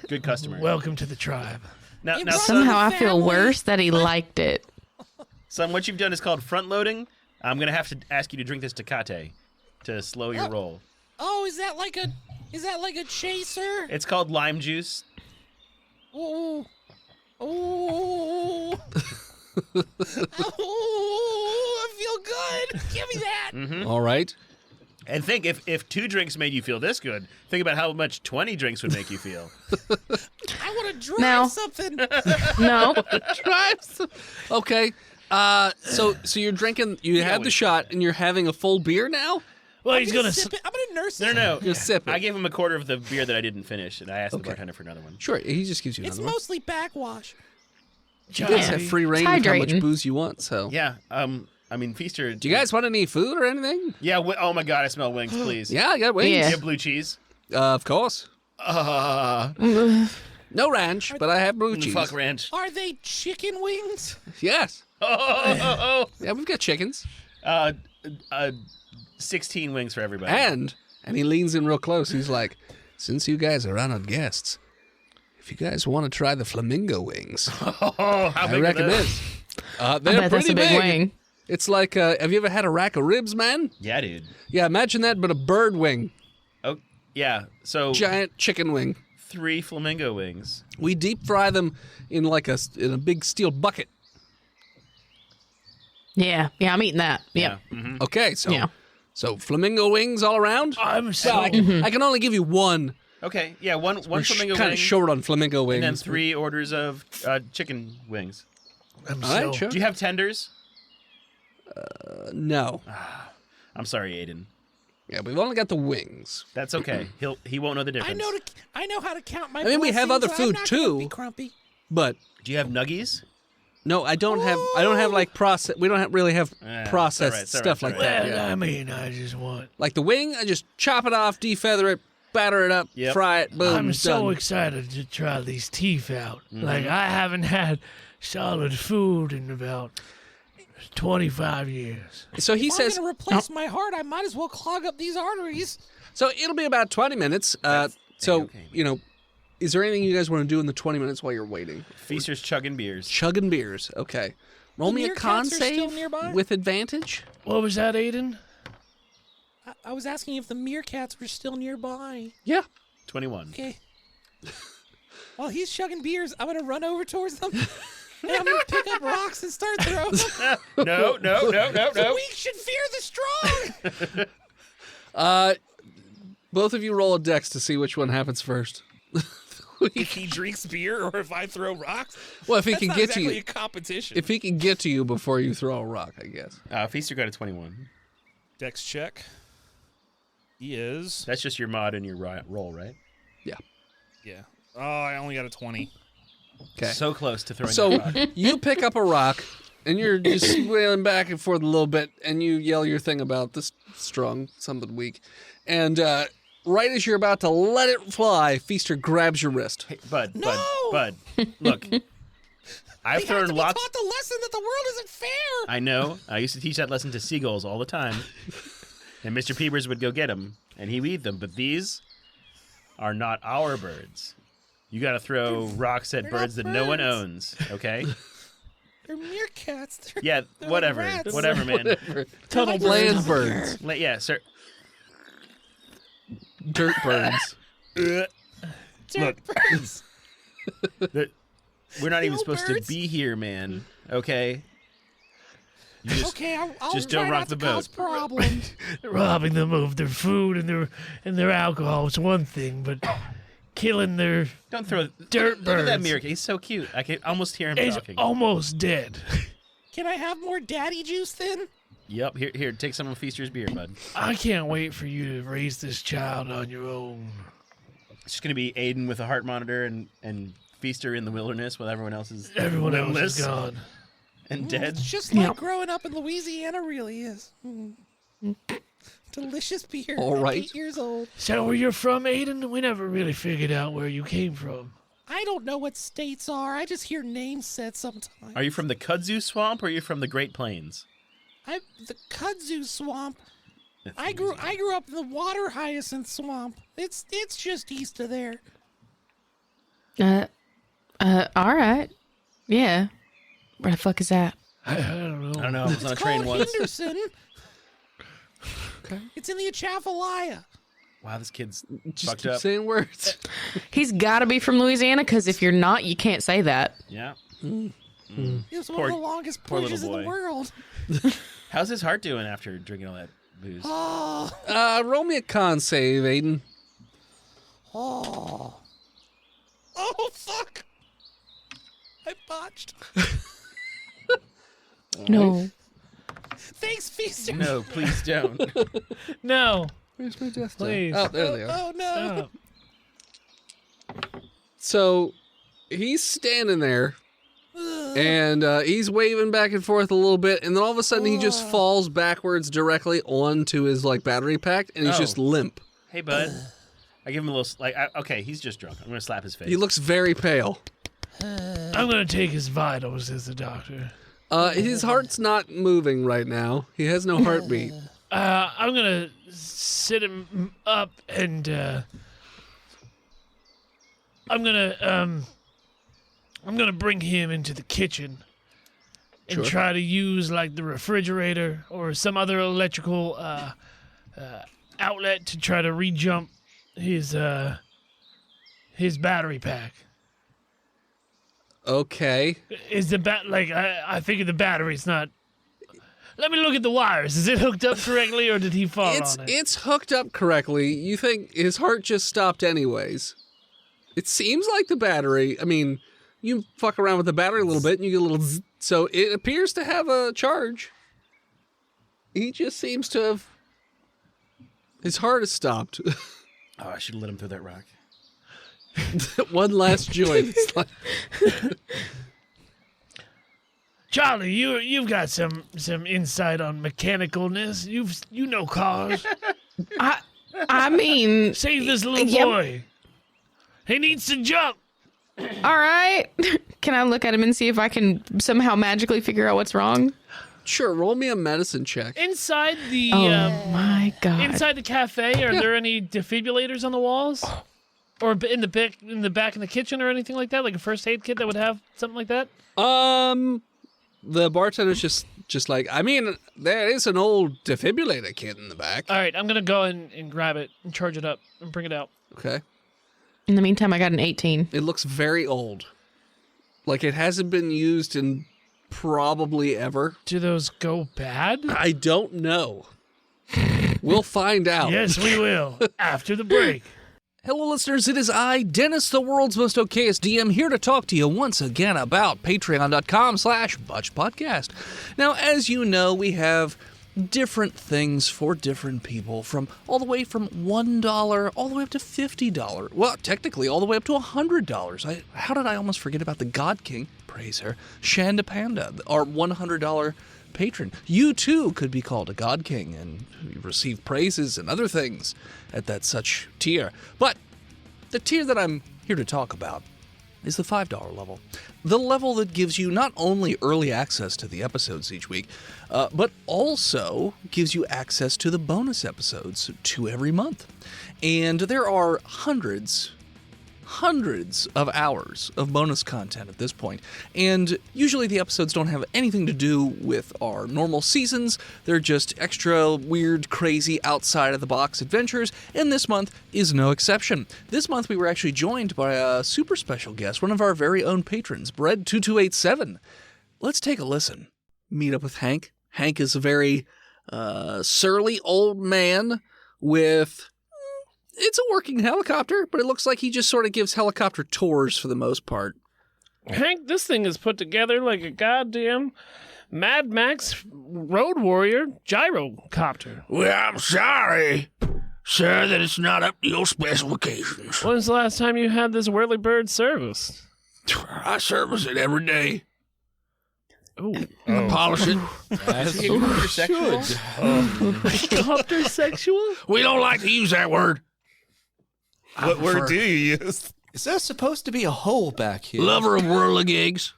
Good customer. Welcome to the tribe. now, It now runs son, Somehow I feel family. worse that he liked it. son, what you've done is called front loading. I'm going to have to ask you to drink this Tecate to slow your roll. Oh, is that like a chaser? It's called lime juice. Ooh. Ooh. Oh, I feel good. Give me that. All right. And think, if 2 drinks made you feel this good, think about how much 20 drinks would make you feel. I want to drive Now- something. No. Okay. So you're drinking. You had what the he shot, and you're having a full beer now. Well, he's gonna. sip it. I'm gonna nurse it. No. You're sipping. I gave him a quarter of the beer that I didn't finish, and I asked the bartender for another one. Sure. He just gives you It's another one. mostly backwash. You guys have free reign of how much hydrating. booze you want. So. Yeah. I mean, Feaster. Do you guys want any food or anything? Yeah. Oh my God, I smell wings. Please. Yeah, I got wings. Yeah. You have blue cheese. Of course. No ranch, but I have blue cheese. Fuck ranch. Are they chicken wings? Yes. Oh. Yeah, we've got chickens. 16 wings for everybody. And he leans in real close. He's like, since you guys are honored guests, if you guys want to try the flamingo wings, how I big are recommend. those? They're I bet that's pretty a big wing. It's like, have you ever had a rack of ribs, man? Yeah, dude. Yeah, imagine that, but a bird wing. Oh, yeah. So Giant chicken wing. 3 flamingo wings. We deep fry them in in a big steel bucket. Yeah, I'm eating that. Yep. Yeah. Mhm. Okay, so Yeah. so flamingo wings all around. I'm so. Well, I can only give you one. Okay. Yeah. One We're flamingo kind wing. of short on flamingo wings. And then 3 orders of chicken wings. I'm All right, so. sure. Do you have tenders? No. I'm sorry, Aiden. Yeah, we've only got the wings. That's okay. He won't know the difference. I know how to count my. I mean, we have blessings. other food, I'm not gonna too. Be grumpy. But Do you have nuggies? no, I don't have like process. We don't really have it's processed all right, stuff like that. Well, Yeah. I mean, I just want. Like the wing, I just chop it off, defeather it, batter it up, Yep. fry it, boom, I'm so done. excited to try these teeth out. Like I haven't had solid food in about 25 years. So he If I'm says, gonna replace my heart, I might as well clog up these arteries. so it'll be about 20 minutes. So, okay. you know, is there anything you guys want to do in the 20 minutes while you're waiting? Feaster's chugging beers. Chugging beers. Okay. Roll The me a con meerkats are still save nearby? with advantage. What was that, Aiden? I was asking if the meerkats were still nearby. Yeah. 21. Okay. While he's chugging beers, I'm gonna run over towards them. And I'm gonna pick up rocks and start throwing them. No. The weak should fear the strong. Both of you roll a dex to see which one happens first. If he drinks beer or if I throw rocks, Well, if he that's can not get exactly to you, a competition. if he can get to you before you throw a rock, I guess. Feaster got a 21. Dex check. He is. That's just your mod and your roll, right? Yeah. Oh, I only got a 20. Okay. So close to throwing So that rock. you pick up a rock, and you're just wailing back and forth a little bit, and you yell your thing about this strong, something weak. And right as you're about to let it fly, Feaster grabs your wrist. Hey, Bud, No! Bud, look. I've We have thrown to be lots. taught the lesson that the world isn't fair. I know. I used to teach that lesson to seagulls all the time. And Mr. Peebers would go get them, and he would eat them. But these are not our birds. You got to throw rocks at they're birds not that no one birds. owns, okay? They're meerkats. They're, Yeah, they're whatever. like rats. Whatever, man. Tunnel like land birds. birds. Yeah, sir. Dirt birds. Dirt birds. We're not even No supposed birds. to be here, man, okay? Okay, I'll just try don't rock not the to cause boat. problems. Robbing them of their food and their alcohol is one thing, but killing their Don't throw Dirt Look at that birds. Mirk. He's so cute. I can almost hear him is talking. almost dead. Can I have more daddy juice then? Yep. Here. Take some of Feaster's beer, bud. I can't wait for you to raise this child on your own. It's just gonna be Aiden with a heart monitor and Feaster in the wilderness while everyone else is Everyone else limbless is gone. and dead. It's just like growing up in Louisiana really is. Delicious beer. All at right. 8 years old. Is that where you're from, Aiden? We never really figured out where you came from. I don't know what states are. I just hear names said sometimes. Are you from the Kudzu Swamp or are you from the Great Plains? The Kudzu Swamp. I grew up in the Water Hyacinth Swamp. It's just east of there. All right. Yeah. Where the fuck is that? I don't know. I don't know. I was on a It's train called once. Henderson. Okay. It's in the Atchafalaya. Wow, this kid's Just fucked keep up. saying words. He's got to be from Louisiana, because if you're not, you can't say that. Yeah. It was one Poor- of the longest poor little pushes in the boy. world. How's his heart doing after drinking all that booze? Oh, Roll me a con save, Aiden. oh fuck! I botched. No. Thanks, Feaster. No, please don't. No. Where's my death die? Please. Oh, there they are. Oh no! Stop. So he's standing there, and he's waving back and forth a little bit, and then all of a sudden he just falls backwards directly onto his battery pack, and he's Oh. just limp. Hey, bud. I give him a little okay, he's just drunk. I'm gonna slap his face. He looks very pale. I'm going to take his vitals, says the doctor. His heart's not moving right now. He has no heartbeat. I'm going to sit him up and I'm going to bring him into the kitchen and try to use the refrigerator or some other electrical outlet to try to re-jump his battery pack. Okay. Is the I figure the battery's not. Let me look at the wires. Is it hooked up correctly, or did he fall on it? It's hooked up correctly. You think his heart just stopped anyways. It seems like the battery, I mean, you fuck around with the battery a little bit and you get a little zzz, so it appears to have a charge. He just seems to have, his heart has stopped. Oh, I should have let him throw that rock. One last joint. It's like, Charlie, you've got some insight on mechanicalness. You know cars. I mean, Save this little Yep. boy. He needs to jump. all right. Can I look at him and see if I can somehow magically figure out what's wrong? sure, roll me a medicine check. Inside the Oh my god. inside the cafe, are there any defibrillators on the walls? Or in the back in the kitchen or anything like that? Like a first aid kit that would have something like that? The bartender's just like, I mean, there is an old defibrillator kit in the back. All right, I'm going to go and grab it and charge it up and bring it out. Okay. In the meantime, I got an 18. It looks very old. Like it hasn't been used in probably ever. Do those go bad? I don't know. We'll find out. Yes, we will. After the break. Hello, listeners. It is I, Dennis, the world's most okayest DM, here to talk to you once again about patreon.com/botchedpodcast. Now, as you know, we have different things for different people, from all the way from $1 all the way up to $50. Well, technically, all the way up to $100. How did I almost forget about the God King? Praise her. Shanda Panda, our $100 patron. You too could be called a God King and receive praises and other things at that such tier. But the tier that I'm here to talk about is the $5 level. The level that gives you not only early access to the episodes each week, but also gives you access to the bonus episodes 2 every month. And there are hundreds of hours of bonus content at this point. And usually the episodes don't have anything to do with our normal seasons. They're just extra weird, crazy, outside of the box adventures, and this month is no exception. This month we were actually joined by a super special guest, one of our very own patrons, Bread2287. Let's take a listen. Meet up with Hank. Hank is a very surly old man with... It's a working helicopter, but it looks like he just sort of gives helicopter tours for the most part. Hank, this thing is put together like a goddamn Mad Max Road Warrior gyrocopter. Well, I'm sorry, sir, that it's not up to your specifications. When's the last time you had this whirlybird service? I service it every day. Ooh. I polish it. Sexual? Helicopter sexual? We don't like to use that word. What word do you use? Is there supposed to be a hole back here? Lover of whirligigs.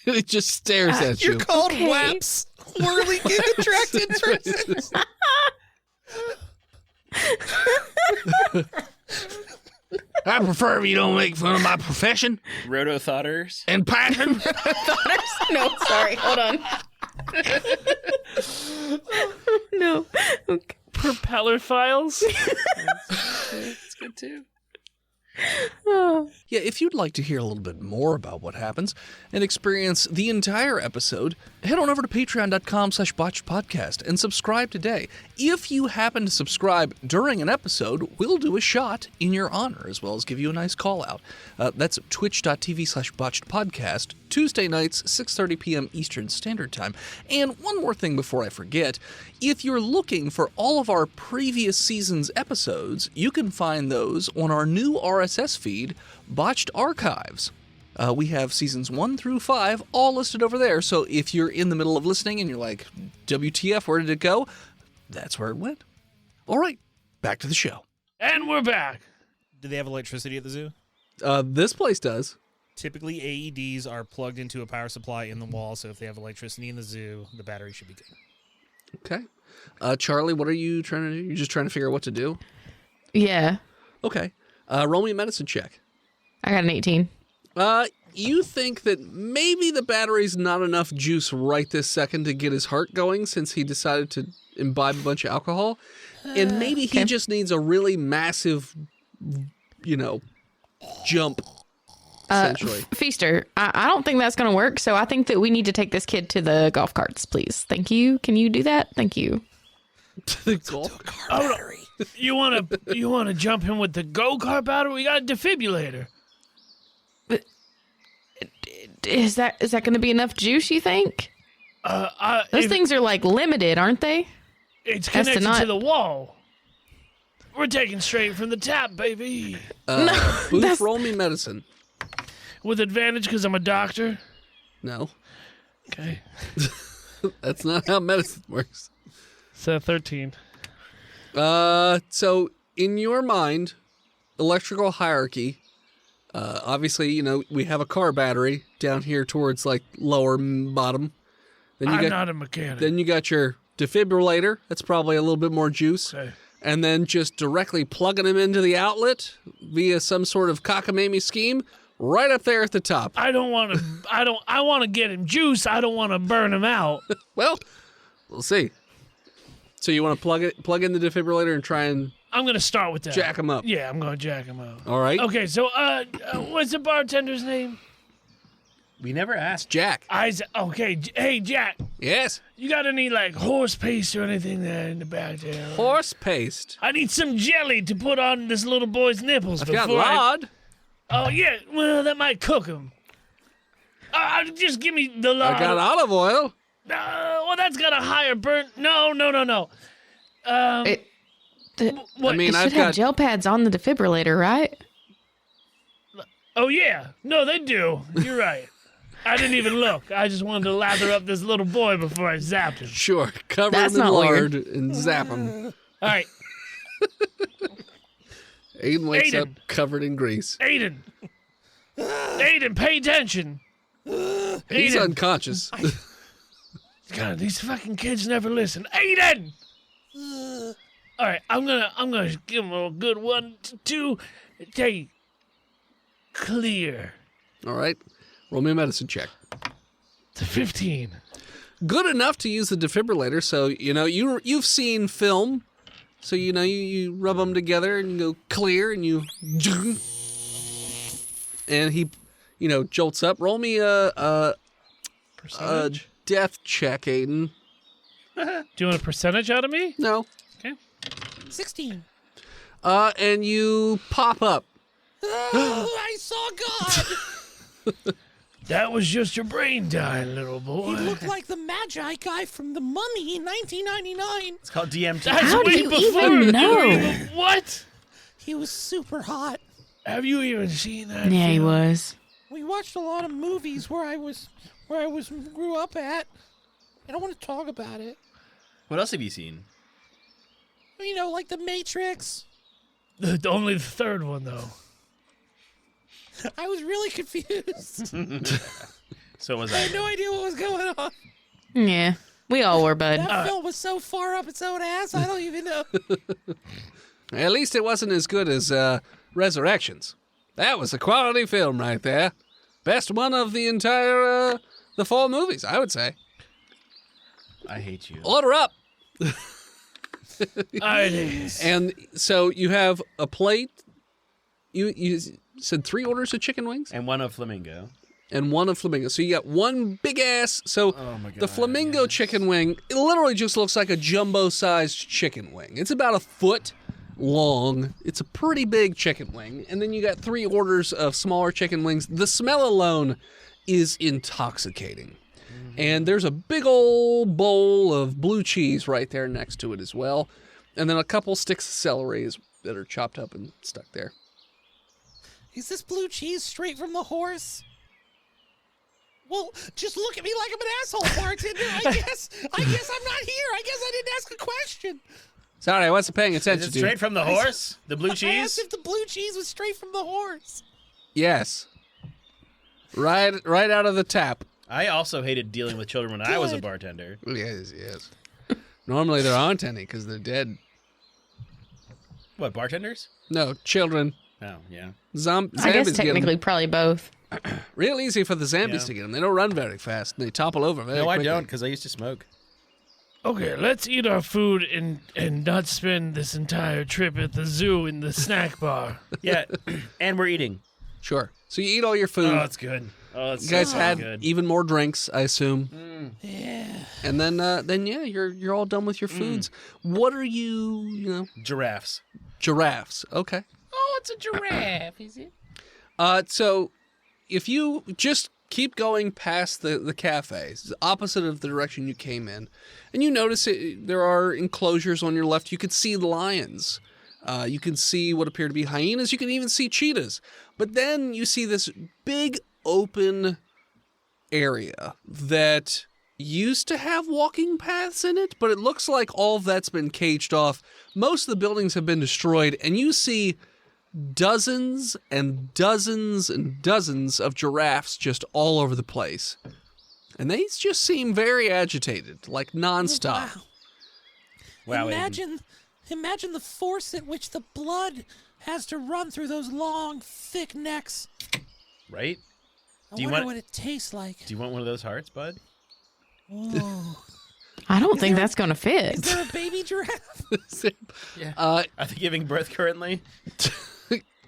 It just stares at you. You're called WAPs. Whirly gig attracted person. I prefer if you don't make fun of my profession Roto-thotters? and passion. No, sorry. Hold on. No. Okay. Propeller files? It's good too. Oh. Yeah, if you'd like to hear a little bit more about what happens and experience the entire episode, head on over to patreon.com/botchedpodcast and subscribe today. If you happen to subscribe during an episode, we'll do a shot in your honor, as well as give you a nice call out. That's twitch.tv/botchedpodcast, Tuesday nights, 6:30 p.m. Eastern Standard Time. And one more thing before I forget, if you're looking for all of our previous season's episodes, you can find those on our new RSS feed, Botched Archives. We have seasons 1 through 5 all listed over there, so if you're in the middle of listening and you're like, WTF, where did it go? That's where it went. All right, back to the show. And we're back. Do they have electricity at the zoo? This place does. Typically, AEDs are plugged into a power supply in the wall, so if they have electricity in the zoo, the battery should be good. Okay. Charlie, what are you trying to do? You're just trying to figure out what to do? Yeah. Okay. Roll me a medicine check. I got an 18. You think that maybe the battery's not enough juice right this second to get his heart going since he decided to imbibe a bunch of alcohol? And maybe he just needs a really massive, jump, essentially. Feaster, I don't think that's going to work, so I think that we need to take this kid to the golf carts, please. Thank you. Can you do that? Thank you. The golf cart battery. You wanna jump in with the go-kart battery? We got a defibrillator. Is that going to be enough juice, you think? Those things are like limited, aren't they? It's connected to the wall. We're taking straight from the tap, baby. Booth, roll me medicine. With advantage because I'm a doctor? No. Okay. That's not how medicine works. So 13. So in your mind, electrical hierarchy, obviously, we have a car battery down here towards like lower bottom. Then I'm not a mechanic. Then you got your defibrillator. That's probably a little bit more juice. Okay. And then just directly plugging him into the outlet via some sort of cockamamie scheme right up there at the top. I want to get him juice. I don't want to burn him out. Well, we'll see. So you want to plug in the defibrillator and try and I'm going to start with that. Jack him up. Yeah, I'm going to jack him up. All right. Okay, so what's the bartender's name? We never asked. Jack. Isaac. Okay, hey, Jack. Yes. You got any, like, horse paste or anything there in the back there? Horse paste. I need some jelly to put on this little boy's nipples. I've got lard. Oh, yeah. Well, that might cook him. Just give me the lard. I got olive oil. Well, that's got a higher burn. No. It should I've have got gel pads on the defibrillator, right? Oh, yeah. No, they do. You're right. I didn't even look. I just wanted to lather up this little boy before I zapped him. Sure. Cover That's him in not lard weird. and zap him. All right. Aiden wakes Aiden. up covered in grease. Aiden, pay attention. He's Aiden. unconscious. God, these fucking kids never listen. Aiden! All right, I'm gonna give him a good 1, 2, 3. Clear. All right. Roll me a medicine check. To 15. Good enough to use the defibrillator, so you've seen film, so you rub them together and you go clear and you and he jolts up. Roll me a Percentage? Death check, Aiden. Do you want a percentage out of me? No. 16. And you pop up. Oh, I saw God. That was just your brain dying, little boy. He looked like the Magi guy from The Mummy in 1999. It's called DMT. That's How do way you before even know? What? He was super hot. Have you even seen that? Yeah, he film? was. We watched a lot of movies where I grew up at. I don't want to talk about it. What else have you seen? You know, like The Matrix. Only the third one, though. I was really confused. So was I I. had no idea what was going on. Yeah, we all were, bud. That film was so far up its own ass, I don't even know. At least it wasn't as good as Resurrections. That was a quality film right there. Best one of the entire the 4 movies, I would say. I hate you. Order up. It And so you have a plate. You said 3 orders of chicken wings And one of flamingo. and 1 of flamingo. So you got 1 big ass. So Oh my God, the flamingo chicken wing, it literally just looks like a jumbo-sized chicken wing. It's about a foot long. It's a pretty big chicken wing. And then you got 3 orders of smaller chicken wings. The smell alone is intoxicating. And there's a big old bowl of blue cheese right there next to it as well. And then a couple sticks of celery that are chopped up and stuck there. Is this blue cheese straight from the horse? Well, just look at me like I'm an asshole, bartender. I guess I'm not here. I guess I didn't ask a question. Sorry, I wasn't paying Is attention it to you. straight from the horse? The blue I asked cheese? if the blue cheese was straight from the horse. Yes. Right out of the tap. I also hated dealing with children when I was a Good. bartender. Yes. Normally there aren't any because they're dead. What, bartenders? No, children. Oh, yeah. I guess Zombies get technically them. probably both. Real easy for the zombies Yeah. to get them. They don't run very fast. And they topple over very No, I quickly. don't, because I used to smoke. Okay, let's eat our food and not spend this entire trip at the zoo in the snack bar. Yeah, and we're eating. Sure. So you eat all your food. Oh, it's good. Oh, it's you guys so had good. even more drinks, I assume. Yeah. And then yeah, you're all done with your foods. What are you Giraffes. giraffes? Okay. Oh, it's a giraffe, is it? So if you just keep going past the cafes, opposite of the direction you came in, and you notice there are enclosures on your left. You could see lions. You can see what appear to be hyenas. You can even see cheetahs. But then you see this big open area that used to have walking paths in it, but it looks like all of that's been caged off. Most of the buildings have been destroyed, and you see dozens and dozens and dozens of giraffes just all over the place. And they just seem very agitated, like nonstop. Wow. Wow, Imagine the force at which the blood has to run through those long, thick necks. Right? I Do you wonder want- what it tastes like. Do you want one of those hearts, bud? Oh. I don't think there- that's going to fit. Is there a baby giraffe? Yeah. Uh, Are they giving birth currently?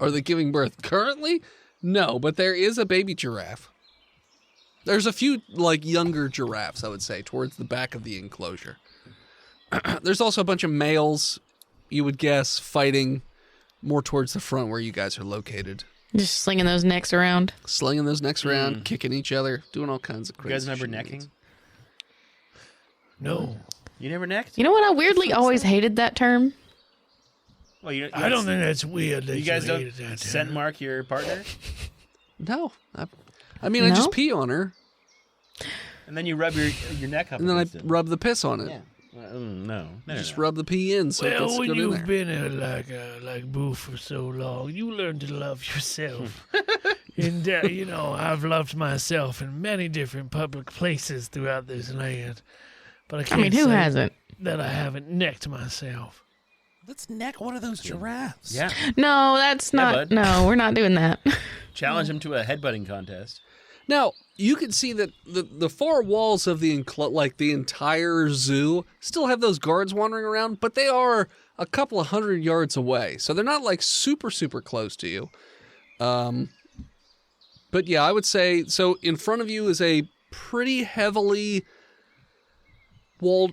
Are they giving birth currently? No, but there is a baby giraffe. There's a few, like, younger giraffes, I would say, towards the back of the enclosure. There's also a bunch of males, you would guess, fighting more towards the front where you guys are located. Just slinging those necks around. Slinging those necks around, kicking each other, doing all kinds of You crazy guys remember shenanigans. necking? No. You never necked? You know what? I weirdly always hated that term. Well, you I don't think that's weird that you guys don't hated that. scent mark your partner, No. I mean, I No? just pee on her, and then you rub your neck up and then I against it. rub the piss on it. Yeah. Well, no. Just rub the pee in so it Well, gets when good in you've there. been like Boo for so long, you learn to love yourself. And I've loved myself in many different public places throughout this land, but I I can't mean, who say hasn't? that I haven't necked myself. Let's neck one of those giraffes. Yeah. No, that's Yeah, not. bud. No, we're not doing that. Challenge him to a headbutting contest. Now, you can see that the four walls of the the entire zoo still have those guards wandering around, but they are a couple of 100 yards away. So they're not like super, super close to you. But yeah, I would say, so in front of you is a pretty heavily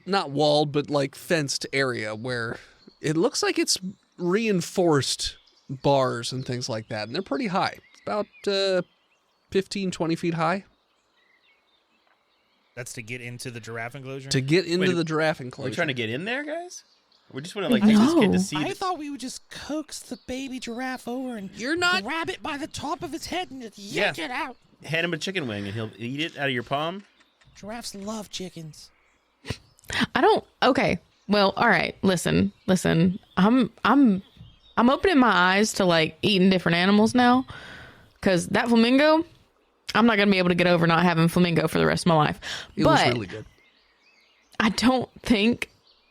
not walled, but like fenced area where it looks like it's reinforced bars and things like that. And they're pretty high, about 15, 20 feet high. That's to get into the giraffe enclosure? To get into Wait, the giraffe Are enclosure. we trying to get in there, guys? We just want to take this kid to see. I thought we would just coax the baby giraffe over and grab it by the top of its head and just yank it out. Hand him a chicken wing and he'll eat it out of your palm. Giraffes love chickens. I don't. Okay. Well, all right. Listen. I'm opening my eyes to like eating different animals now, because that flamingo, I'm not gonna be able to get over not having flamingo for the rest of my life. It was really good. I don't think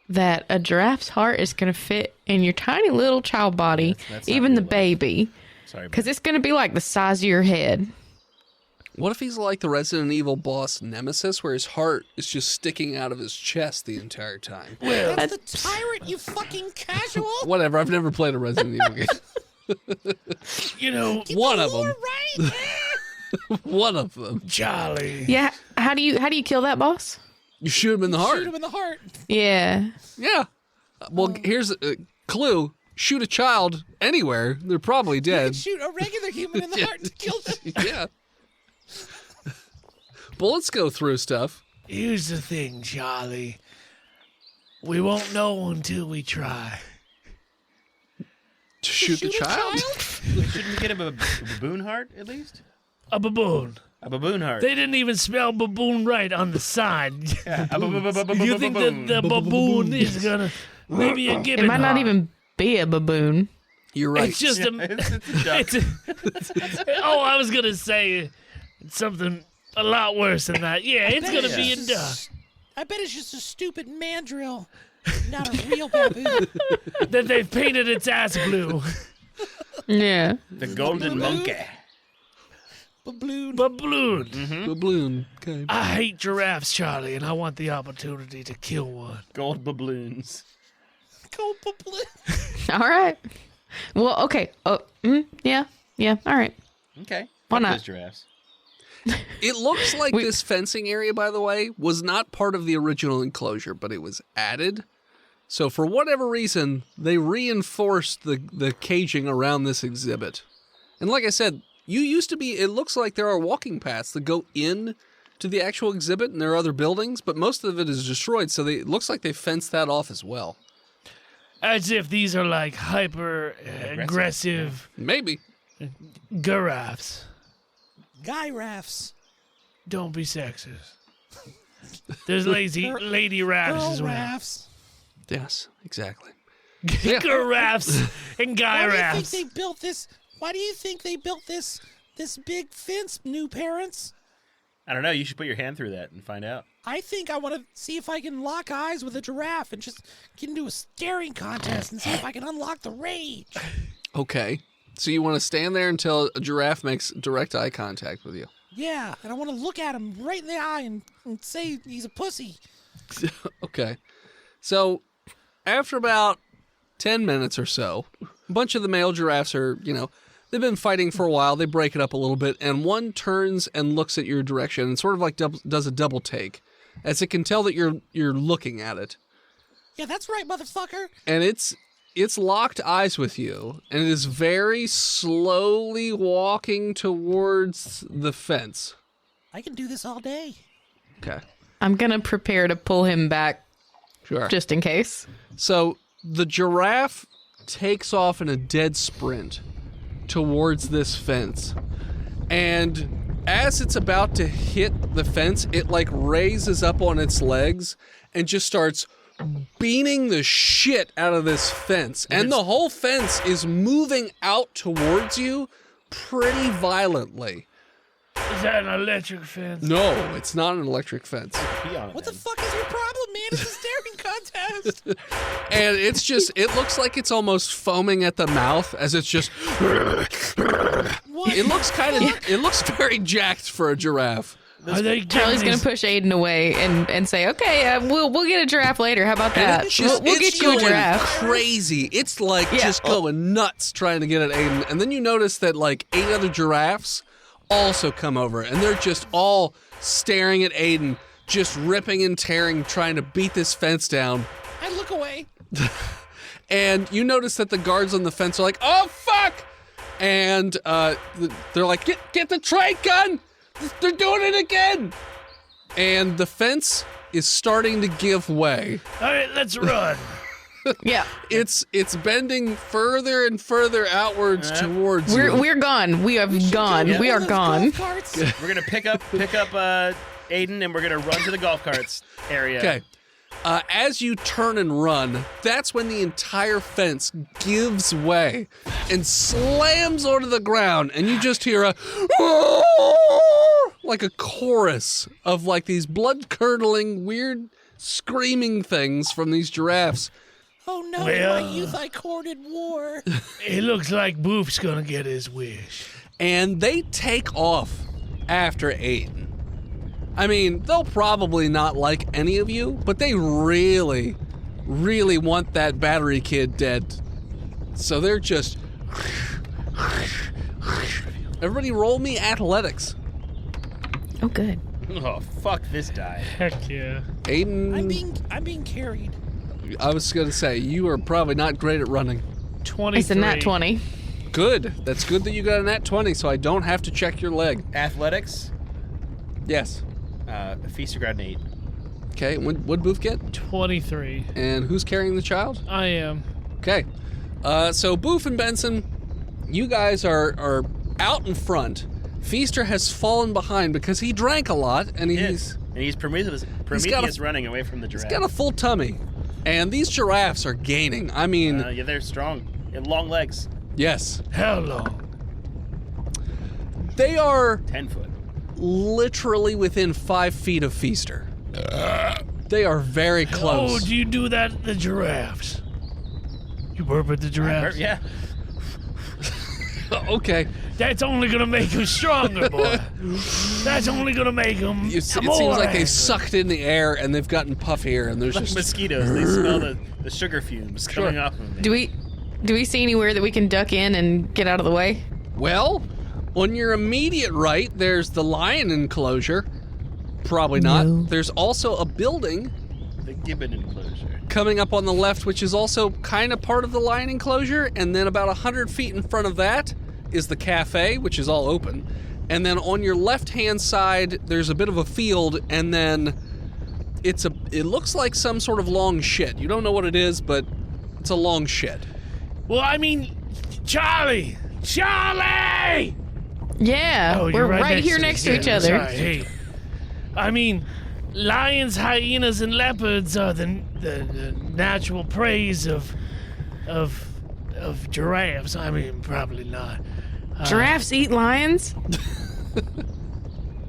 that a giraffe's heart is gonna fit in your tiny little child body, That's not even the real life. baby, Sorry, because it's gonna be like the size of your head. What if he's like the Resident Evil boss Nemesis, where his heart is just sticking out of his chest the entire time? That's the tyrant, you fucking casual. Whatever. I've never played a Resident Evil game. You know, One of them. Right? One of them. Charlie. Yeah. How do you kill that boss? You shoot him in the heart. Shoot him in the heart. Yeah. Yeah. Well, here's a clue. Shoot a child anywhere, they're probably dead. Shoot a regular human in the heart to kill them. Yeah. Bullets go through stuff. Here's the thing, Charlie. We won't know until we try. To shoot the child? Wait, shouldn't we get him a baboon heart at least? A baboon. A baboon heart. They didn't even spell baboon right on the side. Yeah, You think that the baboon is gonna maybe a gibbon It might not heart. even be a baboon. You're right. It's just a. It's a duck. Oh, I was gonna say something a lot worse than that. Yeah, it's gonna be a duck I bet it's just a stupid mandrill, not a real baboon. that they've painted its ass blue. Yeah. The golden monkey. Baboon. Baboon. Baboon. Okay. I hate giraffes, Charlie, and I want the opportunity to kill one. Gold baboons. Go baboon. All right. Well, okay. Oh, yeah. All right. Okay. Why Fuck not? those giraffes. It looks like this fencing area, by the way, was not part of the original enclosure, but it was added. So for whatever reason, they reinforced the caging around this exhibit. And like I said, it looks like there are walking paths that go in to the actual exhibit, and there are other buildings, but most of it is destroyed, so it looks like they fenced that off as well. As if these are like hyper aggressive Maybe. giraffes. Giraffes. Don't be sexist. There's lady rafts Girl as well. raffs. Yes, exactly. Giraffes and guy rafts. Why do you think they built this big fence, new parents? I don't know. You should put your hand through that and find out. I think I want to see if I can lock eyes with a giraffe and just get into a staring contest and see if I can unlock the rage. Okay. So you want to stand there until a giraffe makes direct eye contact with you? Yeah, and I want to look at him right in the eye and say he's a pussy. Okay. So after about 10 minutes or so, a bunch of the male giraffes are, they've been fighting for a while. They break it up a little bit, and one turns and looks at your direction and sort of like does a double take, as it can tell that you're looking at it. Yeah, that's right, motherfucker. And it's locked eyes with you, and it is very slowly walking towards the fence. I can do this all day. Okay. I'm going to prepare to pull him back Sure. just in case. So the giraffe takes off in a dead sprint towards this fence. And as it's about to hit the fence, it raises up on its legs and just starts beating the shit out of this fence. And the whole fence is moving out towards you pretty violently. Is that an electric fence? No, it's not an electric fence. Pee on it, What the then. fuck is your problem, man? It's a staring contest. And it looks like it's almost foaming at the mouth as it's just... What? It looks very jacked for a giraffe. Are they Charlie's going to push Aiden away and say, okay, we'll get a giraffe later. How about that? We'll get you a going giraffe. crazy. It's just going nuts trying to get at Aiden. And then you notice that 8 other giraffes also come over, and they're just all staring at Aiden, just ripping and tearing, trying to beat this fence down. I look away. And you notice that the guards on the fence are like, "Oh fuck!" And they're like, "Get the trade gun! They're doing it again!" And the fence is starting to give way. All right, let's run. Yeah. It's bending further and further outwards towards you. We're gone. We have gone. Yeah. We are gone. We're gonna pick up Aiden, and we're gonna run to the golf carts area. Okay. As you turn and run, that's when the entire fence gives way and slams onto the ground, and you just hear a like a chorus of like these blood-curdling, weird screaming things from these giraffes. Oh no, Well- in my youth I courted war. It looks like Boof's gonna get his wish. And they take off after Aiden. I mean, they'll probably not like any of you, but they really, really want that battery kid dead. So they're just... Everybody roll me athletics. Oh, good. Oh, fuck this die. Heck yeah. Aiden, I'm being carried. I was going to say, you are probably not great at running. 23. It's a nat 20. Good. That's good that you got a nat 20, so I don't have to check your leg. Athletics. Yes. Feaster got an 8. Okay, what'd Boof get? 23. And who's carrying the child? I am. Okay. So Boof and Benson, you guys are out in front. Feaster has fallen behind because he drank a lot, and he's Prometheus running away from the giraffe. got a full tummy. And these giraffes are gaining. I mean, yeah, they're strong. They have long legs. yes. How long? They are 10 foot. literally within 5 feet of Feaster. They are very Oh, close. do you do that at the giraffes? You burp at the giraffes? Yeah. Okay. That's only gonna make him stronger, boy. That's only gonna make him It seems more like they angry. sucked in the air and they've gotten puffier and there's Like just... mosquitoes. They smell the sugar fumes coming off of them. Do we see anywhere that we can duck in and get out of the way? Well, on your immediate right, there's the lion enclosure. Probably not. No. There's also a building The gibbon enclosure. coming up on the left, which is also kind of part of the lion enclosure. And then about 100 feet in front of that is the cafe, which is all open. And then on your left-hand side, there's a bit of a field, and then it looks like some sort of long shed. You don't know what it is, but it's a long shed. Well, I mean, Charlie! Yeah, Oh, you're we're right next here next to each other. Sorry, hey. I mean, lions, hyenas, and leopards are the natural preys of giraffes. I mean, probably not. Giraffes eat lions?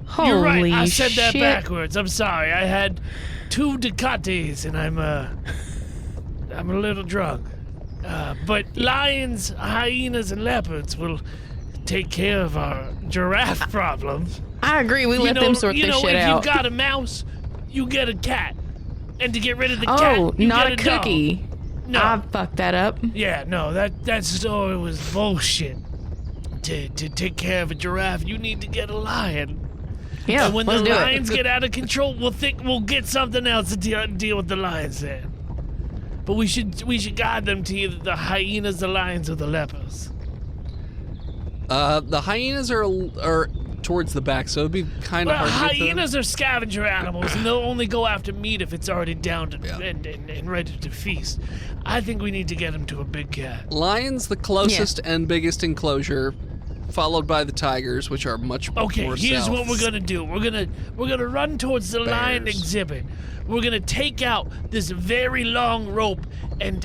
Holy You're right. I said that shit. backwards. I'm sorry. I had 2 Ducatis, and I'm a little drunk. But lions, hyenas, and leopards will take care of our giraffe problem. I agree. We let them sort this shit if out. you've got a mouse, you get a cat. And to get rid of the cat, Oh, you not a get a cookie. dog. No. I fucked that up. Yeah, no, that story was bullshit. To take care of a giraffe, you need to get a lion. Yeah, And when let's the do lions it. get out of control, we'll get something else to deal with the lions then. But we should guide them to either the hyenas, the lions, or the leopards. The hyenas are towards the back, so it'd be kind of Well, hard to get them. hyenas are scavenger animals, and they'll only go after meat if it's already down and ready to feast. I think we need to get them to a big cat. Lions, the closest and biggest enclosure, followed by the tigers, which are much Okay, more here's south. what we're gonna do. We're gonna run towards the lion Bears. exhibit. We're gonna take out this very long rope and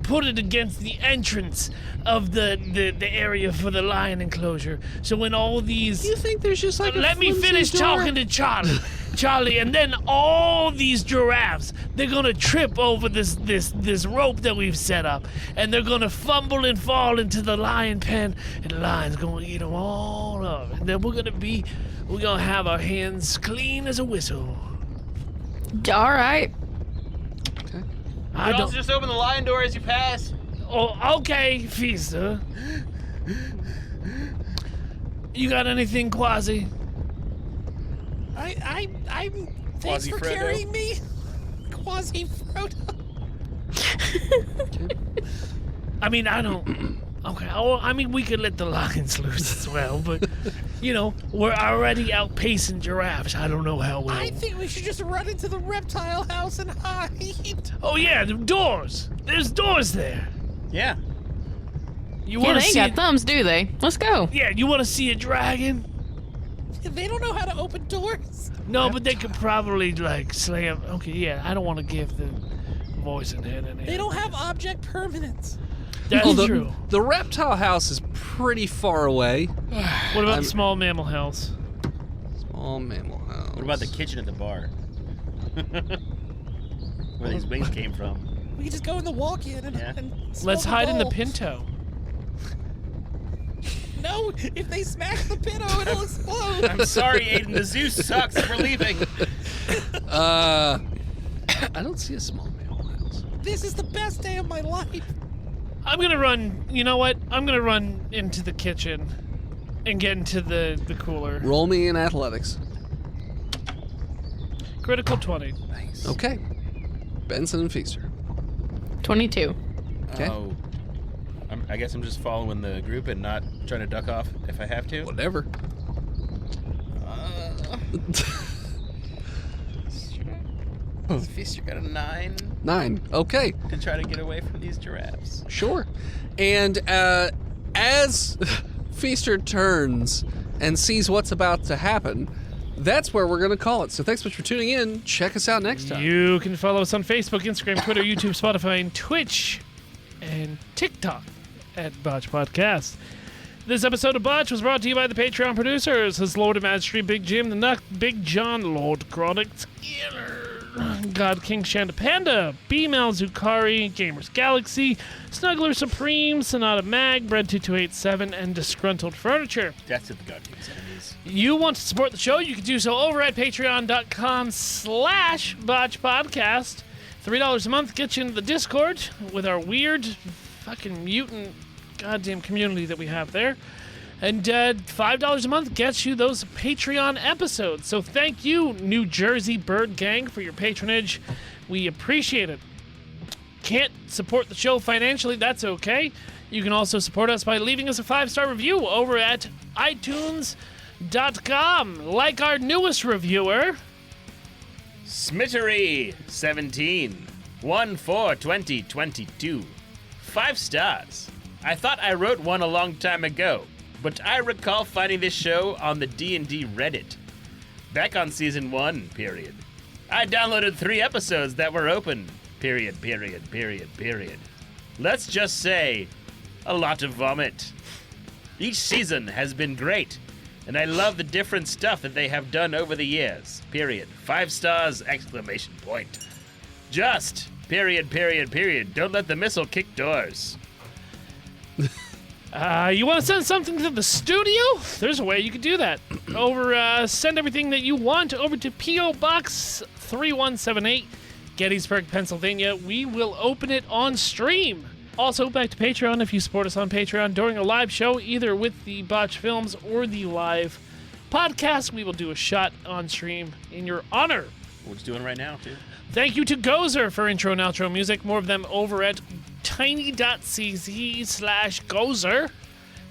put it against the entrance of the area for the lion enclosure. So when all these You think there's just like a let me flimsy finish door? talking to Charlie, and then all these giraffes, they're gonna trip over this rope that we've set up, and they're gonna fumble and fall into the lion pen, and the lion's gonna eat them all up. And then we're gonna have our hands clean as a whistle. All right. I don't. just open the lion door as you pass. Oh, okay, Feaster. You got anything, Quasi? I'm thanks for Quasi-Frodo. carrying me. Quasi-Frodo. I mean, I don't. Okay, I mean, we could let the lions loose as well, but, we're already outpacing giraffes. I don't know how we'll... I think we should just run into the reptile house and hide. Oh, yeah, the doors. There's doors there. Yeah. You Yeah, want they to ain't see got thumbs, do they? Let's go. Yeah, you want to see a dragon? They don't know how to open doors. No, but they could probably, slam... Okay, yeah, I don't want to give the voice in head in They don't have object permanence. That's true. The reptile house is pretty far away. What about the small mammal house? Small mammal house. What about the kitchen at the bar? Where these wings came from. We can just go in the walk-in and, Yeah. and smoke Let's a hide in the bowl. Pinto. No, if they smash the Pinto, it'll explode. I'm sorry, Aiden. The zoo sucks. We're leaving. I don't see a small mammal house. This is the best day of my life. I'm gonna run. You know what? I'm gonna run into the kitchen and get into the cooler. Roll me in athletics. Critical 20. Nice. Okay. Benson and Feaster. 22. Okay. Oh. I guess I'm just following the group and not trying to duck off if I have to. Whatever. Feaster got a 9 9. Okay. to try to get away from these giraffes. Sure. And as Feaster turns and sees what's about to happen, that's where we're going to call it. So thanks so much for tuning in. Check us out next time. You can follow us on Facebook, Instagram, Twitter, YouTube, Spotify, and Twitch, and TikTok at Botched Podcast. This episode of Botch was brought to you by the Patreon producers, his Lord of Mastery, Big Jim, the Nuck, Big John, Lord Chronic, God King Shanda Panda, B-Mal Zukari, Gamers Galaxy, Snuggler Supreme, Sonata Mag, Bread2287, and Disgruntled Furniture. That's at the God King's enemies. You want to support the show, you can do so over at patreon.com/botchpodcast. $3 a month gets you into the Discord with our weird fucking mutant goddamn community that we have there. And $5 a month gets you those Patreon episodes. So thank you, New Jersey Bird Gang, for your patronage. We appreciate it. Can't support the show financially, that's okay. You can also support us by leaving us a 5-star review over at iTunes.com, like our newest reviewer. Smittery17, 1/4/2022. 5 stars. I thought I wrote one a long time ago, but I recall finding this show on the D&D Reddit. Back on season 1, period. I downloaded 3 episodes that were open, period. Let's just say, a lot of vomit. Each season has been great, and I love the different stuff that they have done over the years, period. 5 stars, exclamation point. Just, period. Don't let the missile kick doors. You want to send something to the studio? There's a way you could do that. Send everything that you want over to P.O. Box 3178, Gettysburg, Pennsylvania. We will open it on stream. Also, back to Patreon. If you support us on Patreon during a live show, either with the Botch Films or the live podcast, we will do a shot on stream in your honor. We're just doing it right now, too. Thank you to Gozer for intro and outro music. More of them over at tiny.cz/Gozer,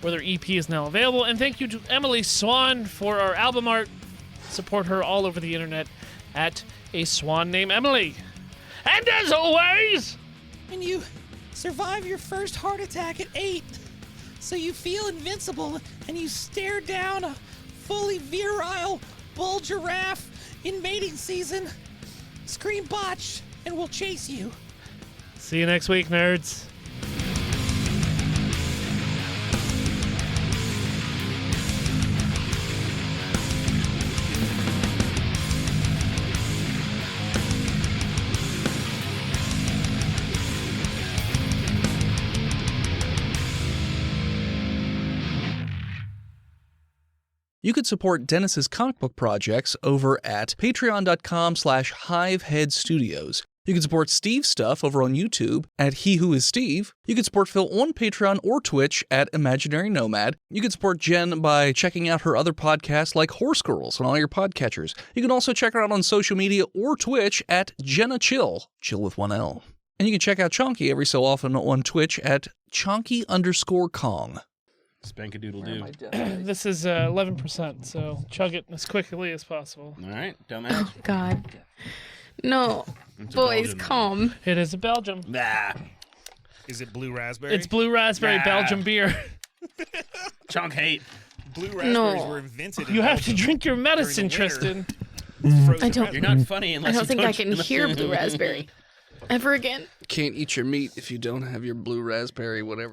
where their EP is now available. And thank you to Emily Swan for our album art. Support her all over the internet at A Swan Named Emily. And as always, And you survive your first heart attack at 8, so you feel invincible and you stare down a fully virile bull giraffe in mating season. Scream Botch, and we'll chase you. see you next week, nerds. You could support Dennis's comic book projects over at patreon.com/hiveheadstudios. You can support Steve's stuff over on YouTube at He Who Is Steve. You can support Phil on Patreon or Twitch at Imaginary Nomad. You can support Jen by checking out her other podcasts like Horse Girls on all your podcatchers. You can also check her out on social media or Twitch at Jenna Chill with one L. And you can check out Chonky every so often on Twitch at Chonky_Kong. Spankadoodle-doo. This is 11%, so chug it as quickly as possible. All right, dumbass. Oh, God. No. It's a Boys, Belgian calm. It is a Belgium. Nah. Is it blue raspberry? It's blue raspberry Nah. Belgium beer. Chunk hate. Blue raspberries No. were invented. in You have to Belgium drink your during the medicine, winter. Tristan. Frozen I don't- You're raspberries. not funny unless I don't you think I can hear blue raspberry ever again. Can't eat your meat if you don't have your blue raspberry, whatever.